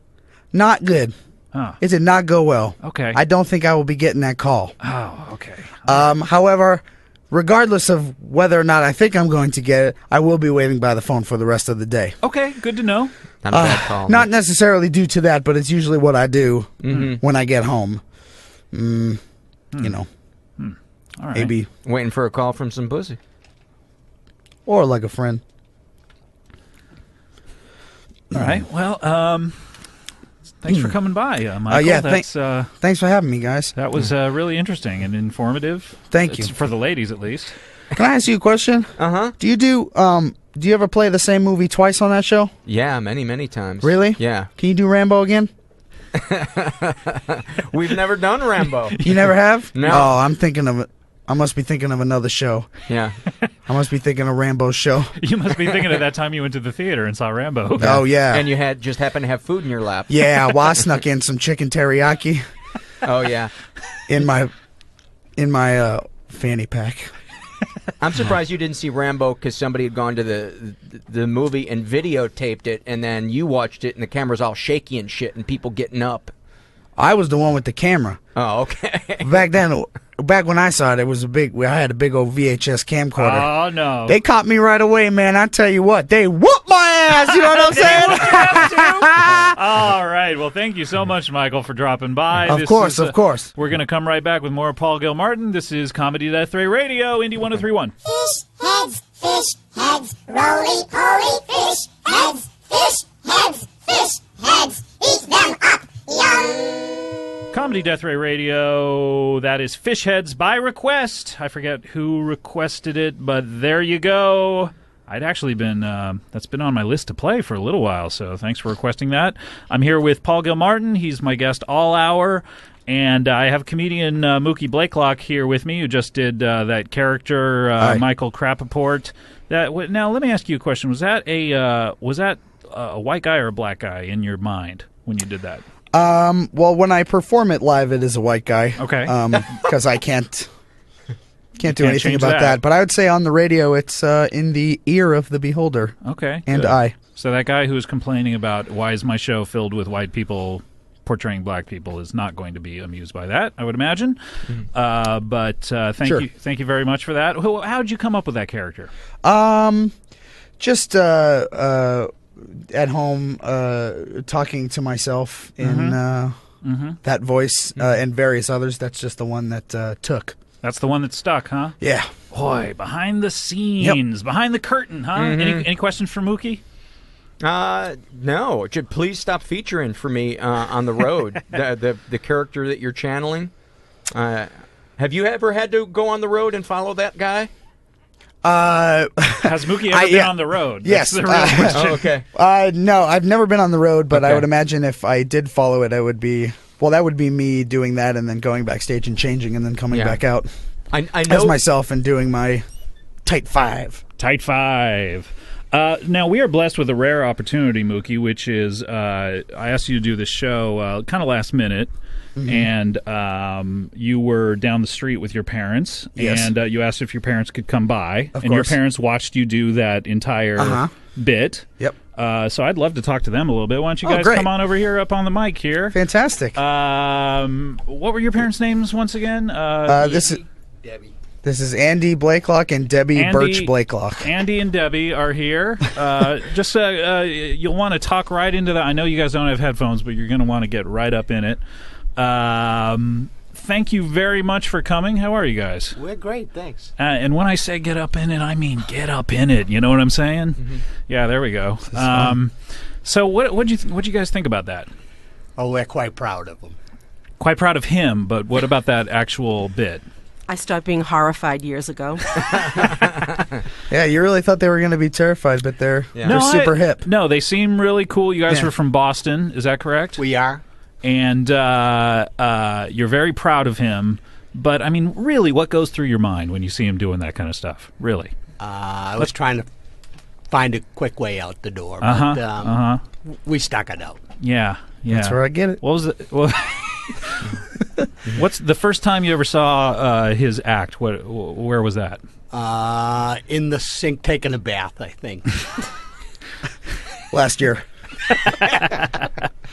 Not good. Huh. It did not go well. Okay. I don't think I will be getting that call. Oh, okay. However, regardless of whether or not I think I'm going to get it, I will be waiting by the phone for the rest of the day. Okay, good to know. Not a bad call. Not necessarily due to that, but it's usually what I do when I get home. You know, All right. maybe, Waiting for a call from some pussy. or like a friend. All right. Well, thanks for coming by, Michael. Thanks for having me, guys. That was really interesting and informative. Thank you. For the ladies, at least. Can I ask you a question? Do you ever play the same movie twice on that show? Yeah, many times. Really? Yeah. Can you do Rambo again? We've never done Rambo. You never have? No. Oh, I must be thinking of another show. Yeah. I must be thinking of Rambo's show. You must be thinking of that time you went to the theater and saw Rambo. Oh, yeah. And you just happened to have food in your lap. Yeah, well, I snuck in some chicken teriyaki. Oh, yeah. In my fanny pack. I'm surprised you didn't see Rambo because somebody had gone to the movie and videotaped it, and then you watched it, and the camera's all shaky and shit, and people getting up. I was the one with the camera. Oh, okay. Back when I saw it, I had a big old VHS camcorder. Oh, no. They caught me right away, man. I tell you what, they whooped my ass. You know what I'm saying? All right. Well, thank you so much, Michael, for dropping by. Of course. We're going to come right back with more Paul Gilmartin. This is Comedy Death Ray Radio, Indy 103.1. Fish heads, roly-poly fish heads, eat them up, yum! Comedy Death Ray Radio, that is Fish Heads by request. I forget who requested it, but there you go. I'd actually been, that's been on my list to play for a little while, so thanks for requesting that. I'm here with Paul Gilmartin. He's my guest all hour. And I have comedian Mookie Blakelock here with me, who just did that character, Michael Krappaport. Now, let me ask you a question. Was that a white guy or a black guy in your mind when you did that? Well, when I perform it live, it is a white guy. Okay. Because I can't do anything about that. But I would say on the radio, it's in the ear of the beholder. Okay. And good. I. So that guy who was complaining about why is my show filled with white people portraying black people is not going to be amused by that, I would imagine. Mm-hmm. Thank you very much for that. How did you come up with that character? Just at home, talking to myself in that voice and various others. That's just the one that took. That's the one that stuck, huh? Yeah. Boy, behind the scenes, behind the curtain, huh? Mm-hmm. Any questions for Mookie? No. Please stop featuring for me on the road. the character that you're channeling. Have you ever had to go on the road and follow that guy? Has Mookie ever been on the road? Yes. That's the real question. Okay. No, I've never been on the road, but Okay. I would imagine if I did follow it, that would be me doing that and then going backstage and changing and then coming back out I know as myself and doing my tight five. Tight five. Now, we are blessed with a rare opportunity, Mookie, which is I asked you to do this show kind of last minute, and you were down the street with your parents, and you asked if your parents could come by, Of and your course. parents watched you do that entire bit. Yep. So I'd love to talk to them a little bit. Why don't you guys great. come on over here up on the mic here? Fantastic. What were your parents' names once again? This is Andy Blaiklok and Debbie Birch Blaiklok. Andy and Debbie are here. You'll want to talk right into that. I know you guys don't have headphones, but you're going to want to get right up in it. Thank you very much for coming. How are you guys? We're great, thanks. And when I say get up in it, I mean get up in it. You know what I'm saying? Mm-hmm. Yeah, there we go. So what'd you guys think about that? Oh, we're quite proud of him. Quite proud of him, but what about that actual bit? I stopped being horrified years ago. Yeah, you really thought they were going to be terrified, but they're super hip. No, they seem really cool. You guys were from Boston, is that correct? We are. And you're very proud of him. But, I mean, really, what goes through your mind when you see him doing that kind of stuff? Really? I was trying to find a quick way out the door, but we stuck it out. Yeah. That's where I get it. What was it? What's the first time you ever saw his act? Where was that? In the sink taking a bath, I think. Last year.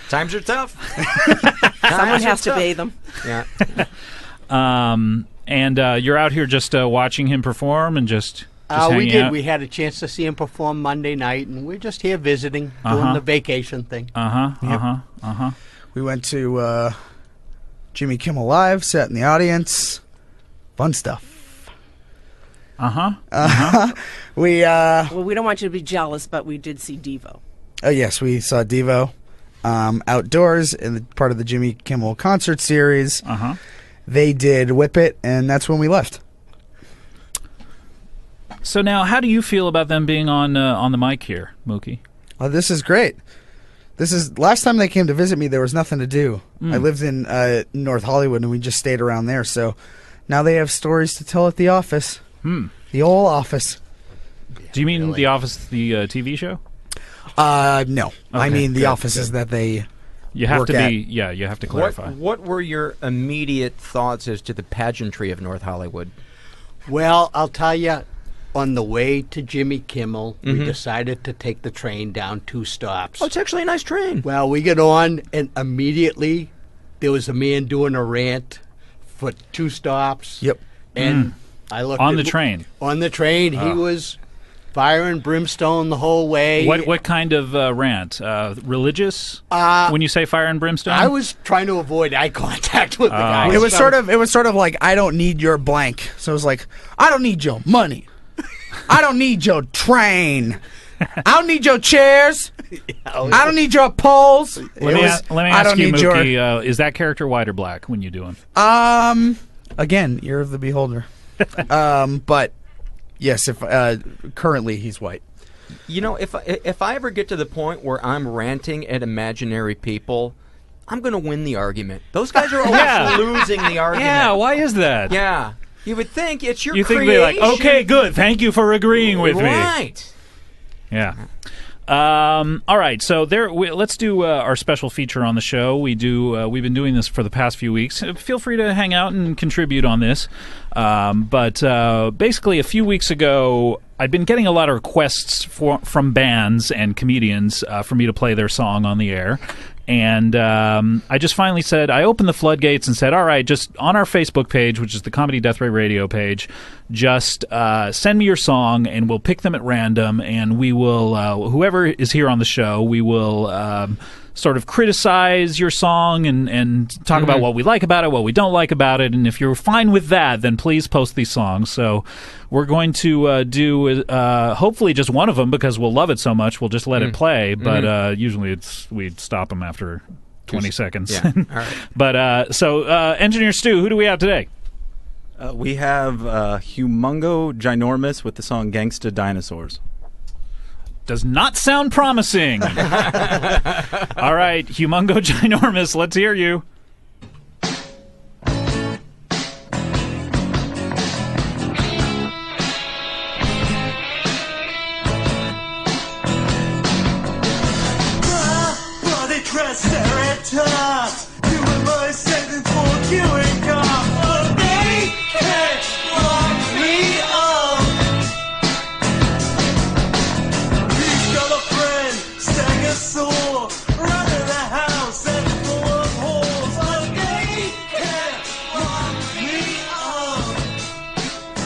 Times are tough. Someone has to bathe them. Yeah. And you're out here just watching him perform and just hanging we did. out? We had a chance to see him perform Monday night, and we're just here visiting, doing the vacation thing. We went to Jimmy Kimmel Live, sat in the audience. Fun stuff. We don't want you to be jealous, but we did see Devo. Oh, yes, we saw Devo. outdoors in part of the Jimmy Kimmel concert series. They did Whip It, and that's when we left. So now, how do you feel about them being on the mic here, Mookie? Oh, this is great. This is last time they came to visit me. There was nothing to do. I lived in North Hollywood, and we just stayed around there. So now they have stories to tell at the office. The old office. Do you mean The Office, the TV show? No. Okay, I mean the good, offices that they. You have work to at. be. Yeah, you have to clarify. What were your immediate thoughts as to the pageantry of North Hollywood? Well, I'll tell you, on the way to Jimmy Kimmel, we Mhm. decided to take the train down 2 stops. Oh, it's actually a nice train. Well, we get on, and immediately there was a man doing a rant for 2 stops. Yep. And I looked On at the train? On the train, he was fire and brimstone the whole way. What kind of rant? Religious? When you say fire and brimstone? I was trying to avoid eye contact with the guy. It was sort of like, I don't need your blank. So it was like, I don't need your money. I don't need your train. I don't need your chairs. I don't need your poles. Let me ask you, Mookie, is that character white or black when you do him? Again, ear of the beholder. But yes, if currently he's white. You know, if I ever get to the point where I'm ranting at imaginary people, I'm going to win the argument. Those guys are always losing the argument. Yeah, why is that? Yeah. You would think it's your You think creation. they're like, okay, good, thank you for agreeing with me. Right. Yeah. All right, so let's do our special feature on the show. We've been doing this for the past few weeks. Feel free to hang out and contribute on this. But basically, a few weeks ago, I'd been getting a lot of requests from bands and comedians for me to play their song on the air. And I just finally said, I opened the floodgates and said, all right, just on our Facebook page, which is the Comedy Death Ray Radio page, just send me your song and we'll pick them at random, and we will, whoever is here on the show, we will sort of criticize your song and talk about what we like about it, what we don't like about it, and if you're fine with that, then please post these songs. So we're going to do hopefully just one of them, because we'll love it so much, we'll just let it play, but usually we'd stop them after 20 seconds. Yeah. All right. But so Engineer Stu, who do we have today? We have Humongo Ginormous with the song Gangsta Dinosaurs. Does not sound promising. All right, Humongo Ginormous, let's hear you.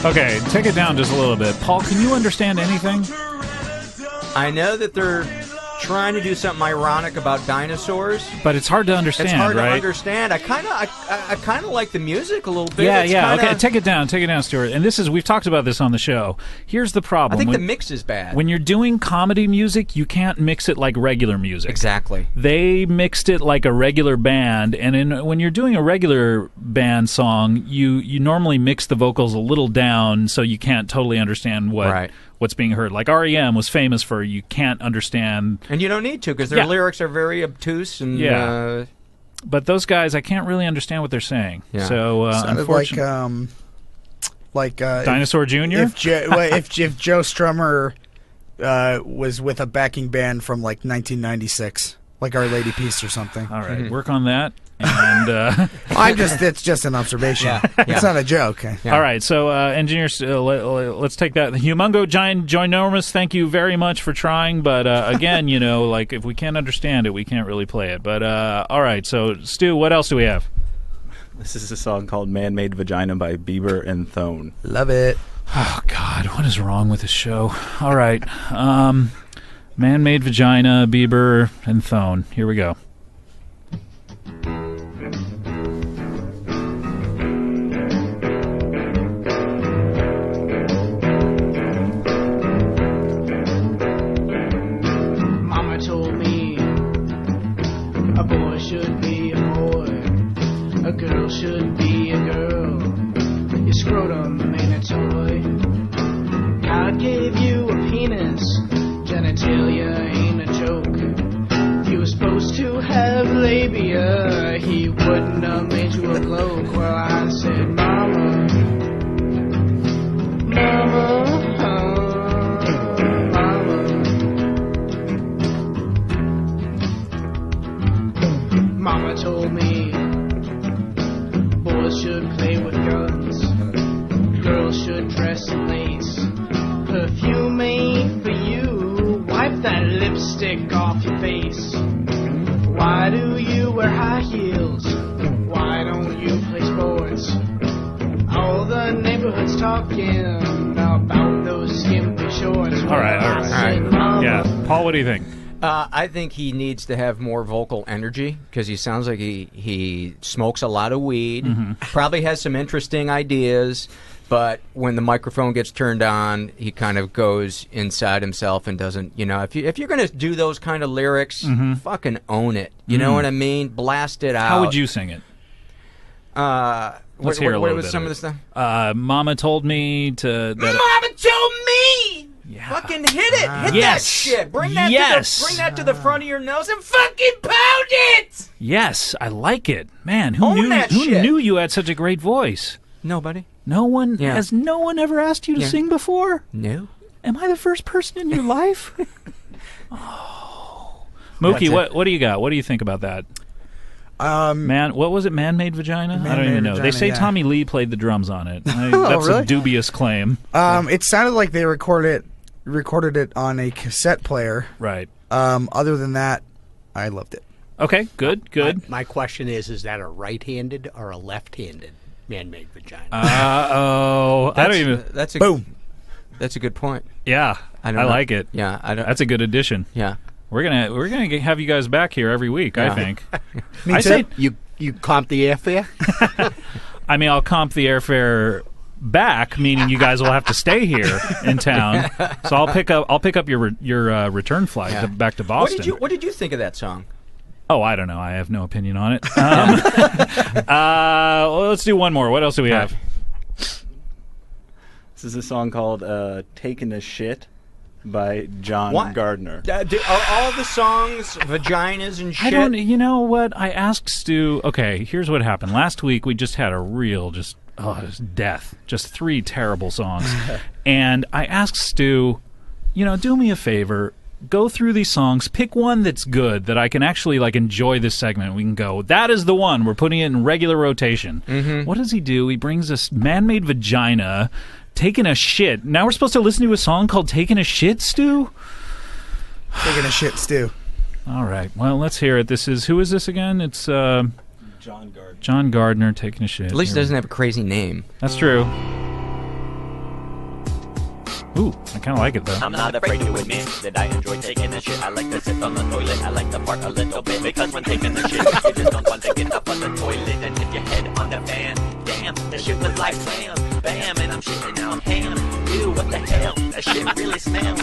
Okay, take it down just a little bit. Paul, can you understand anything? I know that they're trying to do something ironic about dinosaurs, but it's hard to understand. It's hard right? to understand. I kind of like the music a little bit. Yeah, It's yeah. kinda- Okay, take it down, Stuart. And we've talked about this on the show. Here's the problem. I think the mix is bad. When you're doing comedy music, you can't mix it like regular music. Exactly. They mixed it like a regular band, and when you're doing a regular band song, you normally mix the vocals a little down so you can't totally understand what's being heard. Like REM was famous for you can't understand. And you don't need to, because their lyrics are very obtuse and but those guys, I can't really understand what they're saying. Yeah. So Sounded unfortunately, like Dinosaur Jr.? If Joe Strummer was with a backing band from like 1996, like Our Lady Peace or something. All right, work on that. And it's just an observation. It's not a joke. All right, so engineers, let's take that. Humongo Ginormous, thank you very much for trying, but again, like if we can't understand it, we can't really play it. But all right, so Stu, what else do we have? This is a song called Man-Made Vagina by Bieber and Thone. Love it. Oh, God, what is wrong with this show? All right, Man-Made Vagina, Bieber and Thone. Here we go. Mama told me boy should be a boy, a girl should be a girl. Your scrotum ain't a toy. God gave you a penis, genitalia ain't a joke. If you were supposed to have labia, he wouldn't have made you a bloke. Well, I said, Mama, Mama, Mama told me boys should play with guns, girls should dress in lace. Perfume ain't for you, wipe that lipstick off your face. Why do you wear high heels? Why don't you play sports? All the neighborhood's talking about those skimpy shorts. All right. Yeah, Paul, what do you think? I think he needs to have more vocal energy because he sounds like he smokes a lot of weed, probably has some interesting ideas, but when the microphone gets turned on, he kind of goes inside himself and doesn't, if you're going to do those kind of lyrics, fucking own it. You know what I mean? Blast it out. How would you sing it? Let's hear a little bit some of this stuff? Mama told me to... Mama told me! Yeah. Fucking hit it! Hit that shit! Bring that to the front of your nose and fucking pound it! Yes, I like it. Man, who knew you had such a great voice? Nobody. No one? Yeah. Has no one ever asked you to sing before? No. Am I the first person in your life? Oh. Mookie, what do you got? What do you think about that? What was it? Man-made vagina? I don't even know. They say Tommy Lee played the drums on it. That's really? a dubious claim. It sounded like they recorded it on a cassette player. Right. Other than that, I loved it. Okay, good. My question is that a right-handed or a left-handed man-made vagina? I don't even... Boom. That's a good point. Yeah, I like it. Yeah, that's a good addition. Yeah. We're gonna have you guys back here every week. Yeah. I think. Me too. Say you comp the airfare. I mean, I'll comp the airfare back, meaning you guys will have to stay here in town. So I'll pick up your return flight back to Boston. What did you think of that song? Oh, I don't know. I have no opinion on it. Well, let's do one more. What else do we have? This is a song called "Taking a Shit" by John Gardner. Are all the songs vaginas and shit? I don't. You know what? I asked Stu. Okay, here's what happened. Last week we just had a real death. Just 3 terrible songs. And I asked Stu, do me a favor. Go through these songs, pick one that's good that I can actually enjoy this segment. We can go, that is the one. We're putting it in regular rotation. What does he do? He brings us Man-Made Vagina, Taking a Shit. Now we're supposed to listen to a song called Taking a Shit, Stu? Taking a Shit, Stu. All right. Well, let's hear it. Who is this again? It's John Gardner. John Gardner, Taking a Shit. At least it doesn't have a crazy name. That's true. Ooh, I kind of like it, though. I'm not afraid to admit that I enjoy taking a shit. I like to sit on the toilet. I like to fart a little bit. Because when taking a shit, you just don't want to get up on the toilet and hit your head on the fan. Damn, the shit was like bam, bam, and I'm shitting out ham. Ew, what the hell? That shit really smells.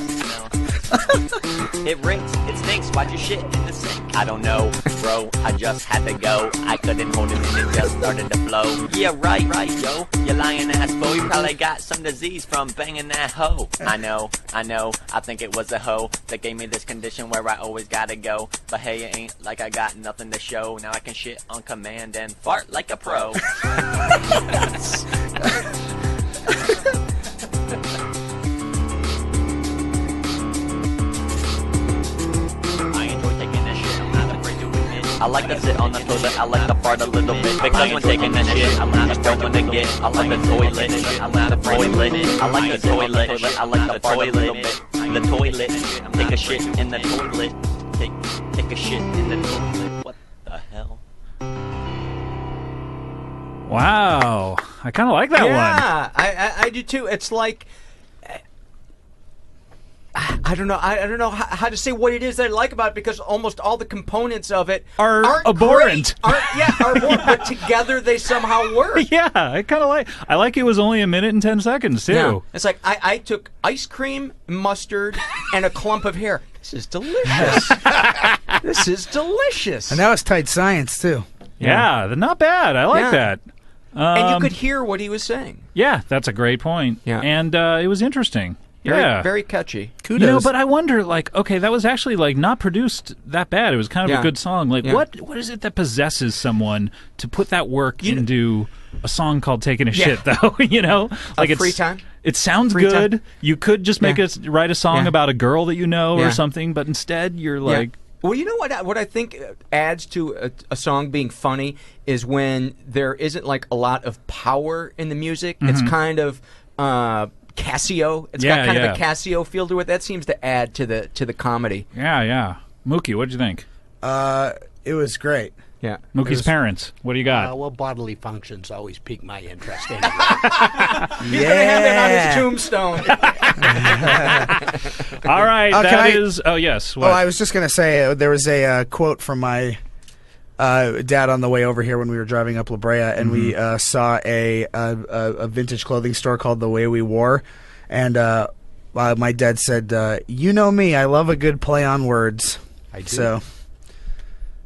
It rinks, it stinks. Why'd you shit in the sink? I don't know, bro. I just had to go. I couldn't hold it and it just started to flow. Yeah, right, yo. You lying ass boy. You probably got some disease from banging that hoe. I know. I think it was a hoe that gave me this condition where I always gotta go. But hey, it ain't like I got nothing to show. Now I can shit on command and fart like a pro. I like to sit on the toilet, I like to fart a little bit. Because when taking a shit, I'm not a one to get. I like the toilet, I like the toilet. I like the toilet, I like the fart a little bit. The toilet, take a shit in the toilet. Take a shit in the toilet. What the hell? Wow. I kind of like that one. Yeah, I do too. It's like... I don't know how to say what it is that I like about it because almost all the components of it aren't abhorrent. Are abhorrent, but together they somehow work. Yeah, I like it was only a minute and 10 seconds too. Yeah. It's like I took ice cream, mustard, and a clump of hair. This is delicious. This is delicious. And that was tight science, too. Yeah, not bad. I like that. And you could hear what he was saying. Yeah, that's a great point. Yeah. And it was interesting. Very, very catchy. Kudos. But I wonder, okay, that was actually, not produced that bad. It was kind of a good song. What is it that possesses someone to put that work into a song called Taking a Shit, though? Like free time? It sounds Free good. time? You could just write a song about a girl that you know or something, but instead you're like... Well, you know what I think adds to a song being funny is when there isn't, a lot of power in the music. Mm-hmm. It's kind of... Casio. It's got kind of a Casio feel to it. That seems to add to the comedy. Yeah. Mookie, what'd you think? It was great. Yeah. Mookie's parents, what do you got? Well, bodily functions always pique my interest anyway. He's going to have that on his tombstone. All right, Oh, yes. What? Oh, I was just going to say there was a quote from my dad on the way over here when we were driving up La Brea, and we saw a vintage clothing store called The Way We Wore, and my dad said, "You know me, I love a good play on words." I do. So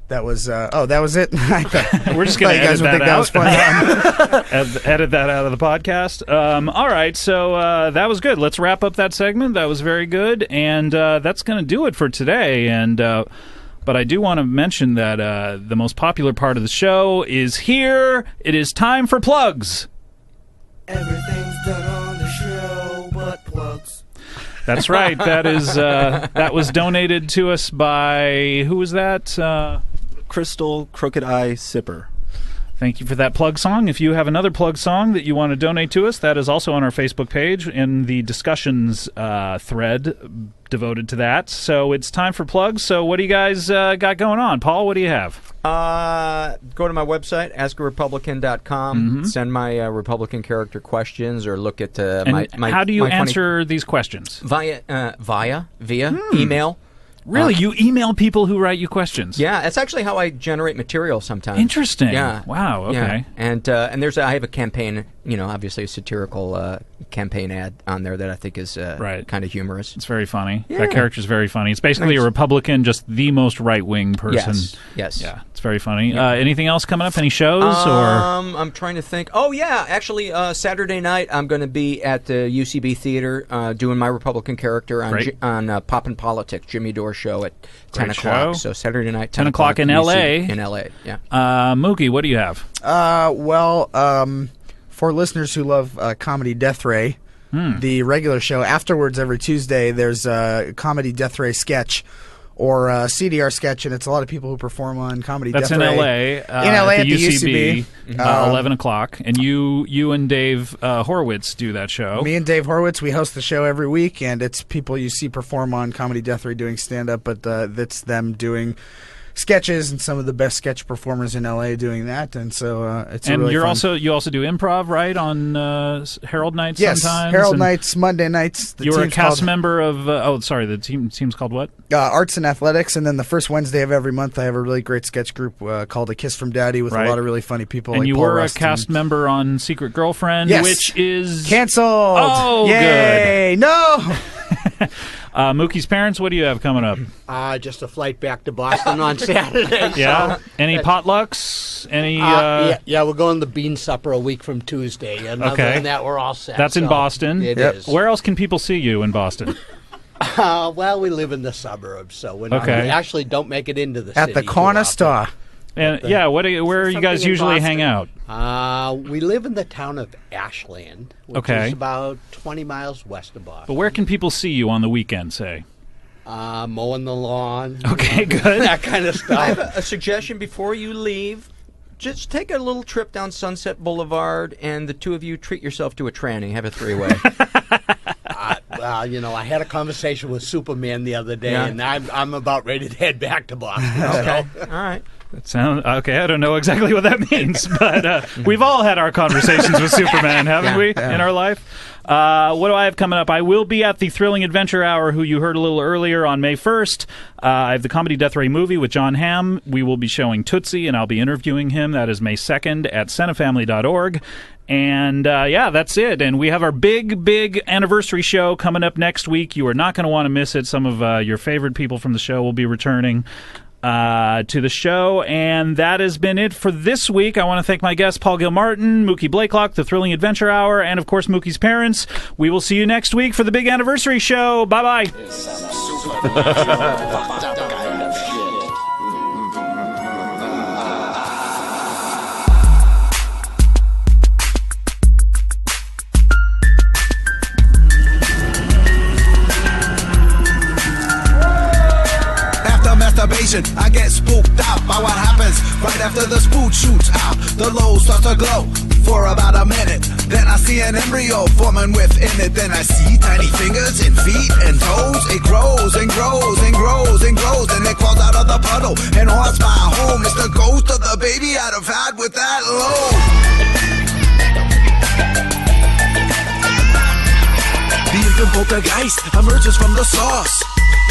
that was that was it. We're just going to edit that out. Edit that out of the podcast. All right, so that was good. Let's wrap up that segment. That was very good, and that's going to do it for today. And but I do want to mention that the most popular part of the show is here. It is time for plugs. Everything's done on the show but plugs. That's right. That was donated to us by, who was that? Crystal Crooked Eye Sipper. Thank you for that plug song. If you have another plug song that you want to donate to us, that is also on our Facebook page in the discussions thread devoted to that. So it's time for plugs. So what do you guys got going on? Paul, what do you have? Go to my website, askarepublican.com, send my Republican character questions, or look at my how do you my answer these questions? Via email. Really? You email people who write you questions? Yeah, that's actually how I generate material sometimes. Interesting. Yeah. Wow, okay. Yeah. And I have a campaign, obviously a satirical campaign ad on there that I think is kind of humorous. It's very funny. Yeah. That character's very funny. It's basically a Republican, just the most right-wing person. Yes. Yeah, it's very funny. Yeah. Anything else coming up? Any shows? I'm trying to think. Oh, yeah. Actually, Saturday night I'm going to be at the UCB Theater doing my Republican character on Poppin' Politics, Jimmy Dore show at 10 o'clock. So Saturday night, 10 o'clock in L.A. In L.A., yeah. Mookie, what do you have? For listeners who love Comedy Death Ray, the regular show, afterwards every Tuesday, there's a Comedy Death Ray sketch or CDR sketch, and it's a lot of people who perform on Comedy Death Ray. That's in L.A. In L.A. at the UCB. 11 o'clock. And you and Dave Horowitz do that show. Me and Dave Horowitz, we host the show every week, and it's people you see perform on Comedy Death Ray doing stand-up, but that's them doing sketches and some of the best sketch performers in LA doing that, and so it's and really you fun. also do improv, right, on Herald nights? Yes, sometimes? Herald nights, Monday nights. You were a cast member of the team's called what? Arts and Athletics, and then the first Wednesday of every month I have a really great sketch group called A Kiss from Daddy with a lot of really funny people. And like you Paul were Rustin. a cast member on Secret Girlfriend, yes. which is canceled. Oh, yay! Good. No. Mookie's parents, what do you have coming up? Just a flight back to Boston on Saturday. Yeah. So Any potlucks? Any? Yeah, we're going to the bean supper a week from Tuesday. And other than that, we're all set. That's in Boston. It is. Where else can people see you in Boston? Well, we live in the suburbs, so we actually don't make it into the city. At the corner store. And where you guys usually hang out? We live in the town of Ashland, which is about 20 miles west of Boston. But where can people see you on the weekend, say? Mowing the lawn. Okay, good. That kind of stuff. I have a suggestion before you leave. Just take a little trip down Sunset Boulevard, and the two of you treat yourself to a tranny. Have a three-way. I had a conversation with Superman the other day, and I'm about ready to head back to Boston. Okay. All right. That sounds okay. I don't know exactly what that means, but we've all had our conversations with Superman, haven't we, in our life? What do I have coming up? I will be at the Thrilling Adventure Hour, who you heard a little earlier, on May 1st. I have the Comedy Death Ray movie with John Hamm. We will be showing Tootsie, and I'll be interviewing him. That is May 2nd at centafamily.org. And, that's it. And we have our big anniversary show coming up next week. You are not going to want to miss it. Some of your favorite people from the show will be returning. to the show. And that has been it for this week. I want to thank my guests, Paul Gilmartin, Mookie Blakelock, The Thrilling Adventure Hour, and, of course, Mookie's parents. We will see you next week for the big anniversary show. Bye-bye. I get spooked out by what happens right after the spoot shoots out. The low starts to glow for about a minute. Then I see an embryo forming within it. Then I see tiny fingers and feet and toes. It grows and grows and grows and grows. And it crawls out of the puddle and haunts my home. It's the ghost of the baby I'd have had with that load. The infant poltergeist emerges from the sauce.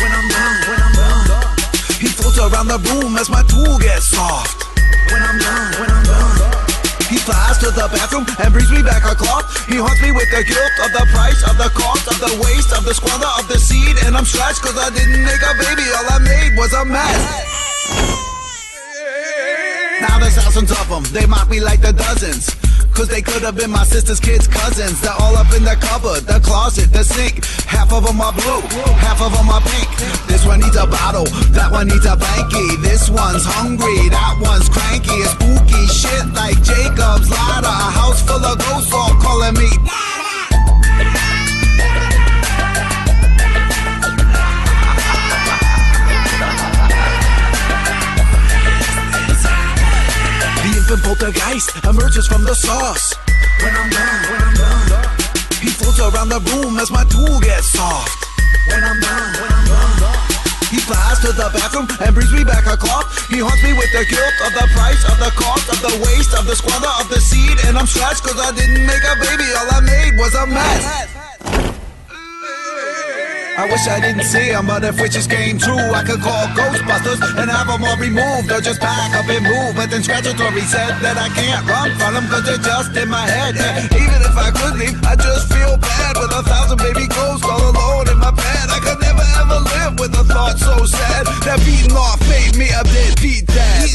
When I'm done, he floats around the room as my tool gets soft. When I'm done, he flies to the bathroom and brings me back a cloth. He haunts me with the guilt of the price, of the cost, of the waste, of the squander, of the seed. And I'm stressed cause I didn't make a baby, all I made was a mess. Now there's thousands of them, they mock me like the dozens. Cause they could have been my sister's kids' cousins. They're all up in the cupboard, the closet, the sink. Half of them are blue, half of them are pink. This one needs a bottle, that one needs a blankie. This one's hungry, that one's cranky. It's spooky shit like Jacob's ladder. A house full of ghosts all calling me. The poltergeist emerges from the sauce. When I'm done, he floats around the room as my tool gets soft. When I'm done, he flies to the bathroom and brings me back a cloth. He haunts me with the guilt of the price, of the cost, of the waste, of the squander, of the seed. And I'm stressed cause I didn't make a baby, all I made was a mess. I wish I didn't see them, but if wishes came true, I could call Ghostbusters and have them all removed, or just pack up and move. But then Statutory said that I can't run from them, cause they're just in my head. Even if I could leave, I just feel bad with 1,000 baby ghosts all alone in my bed. I could never ever live with a thought so sad that beating off made me a deadbeat dad.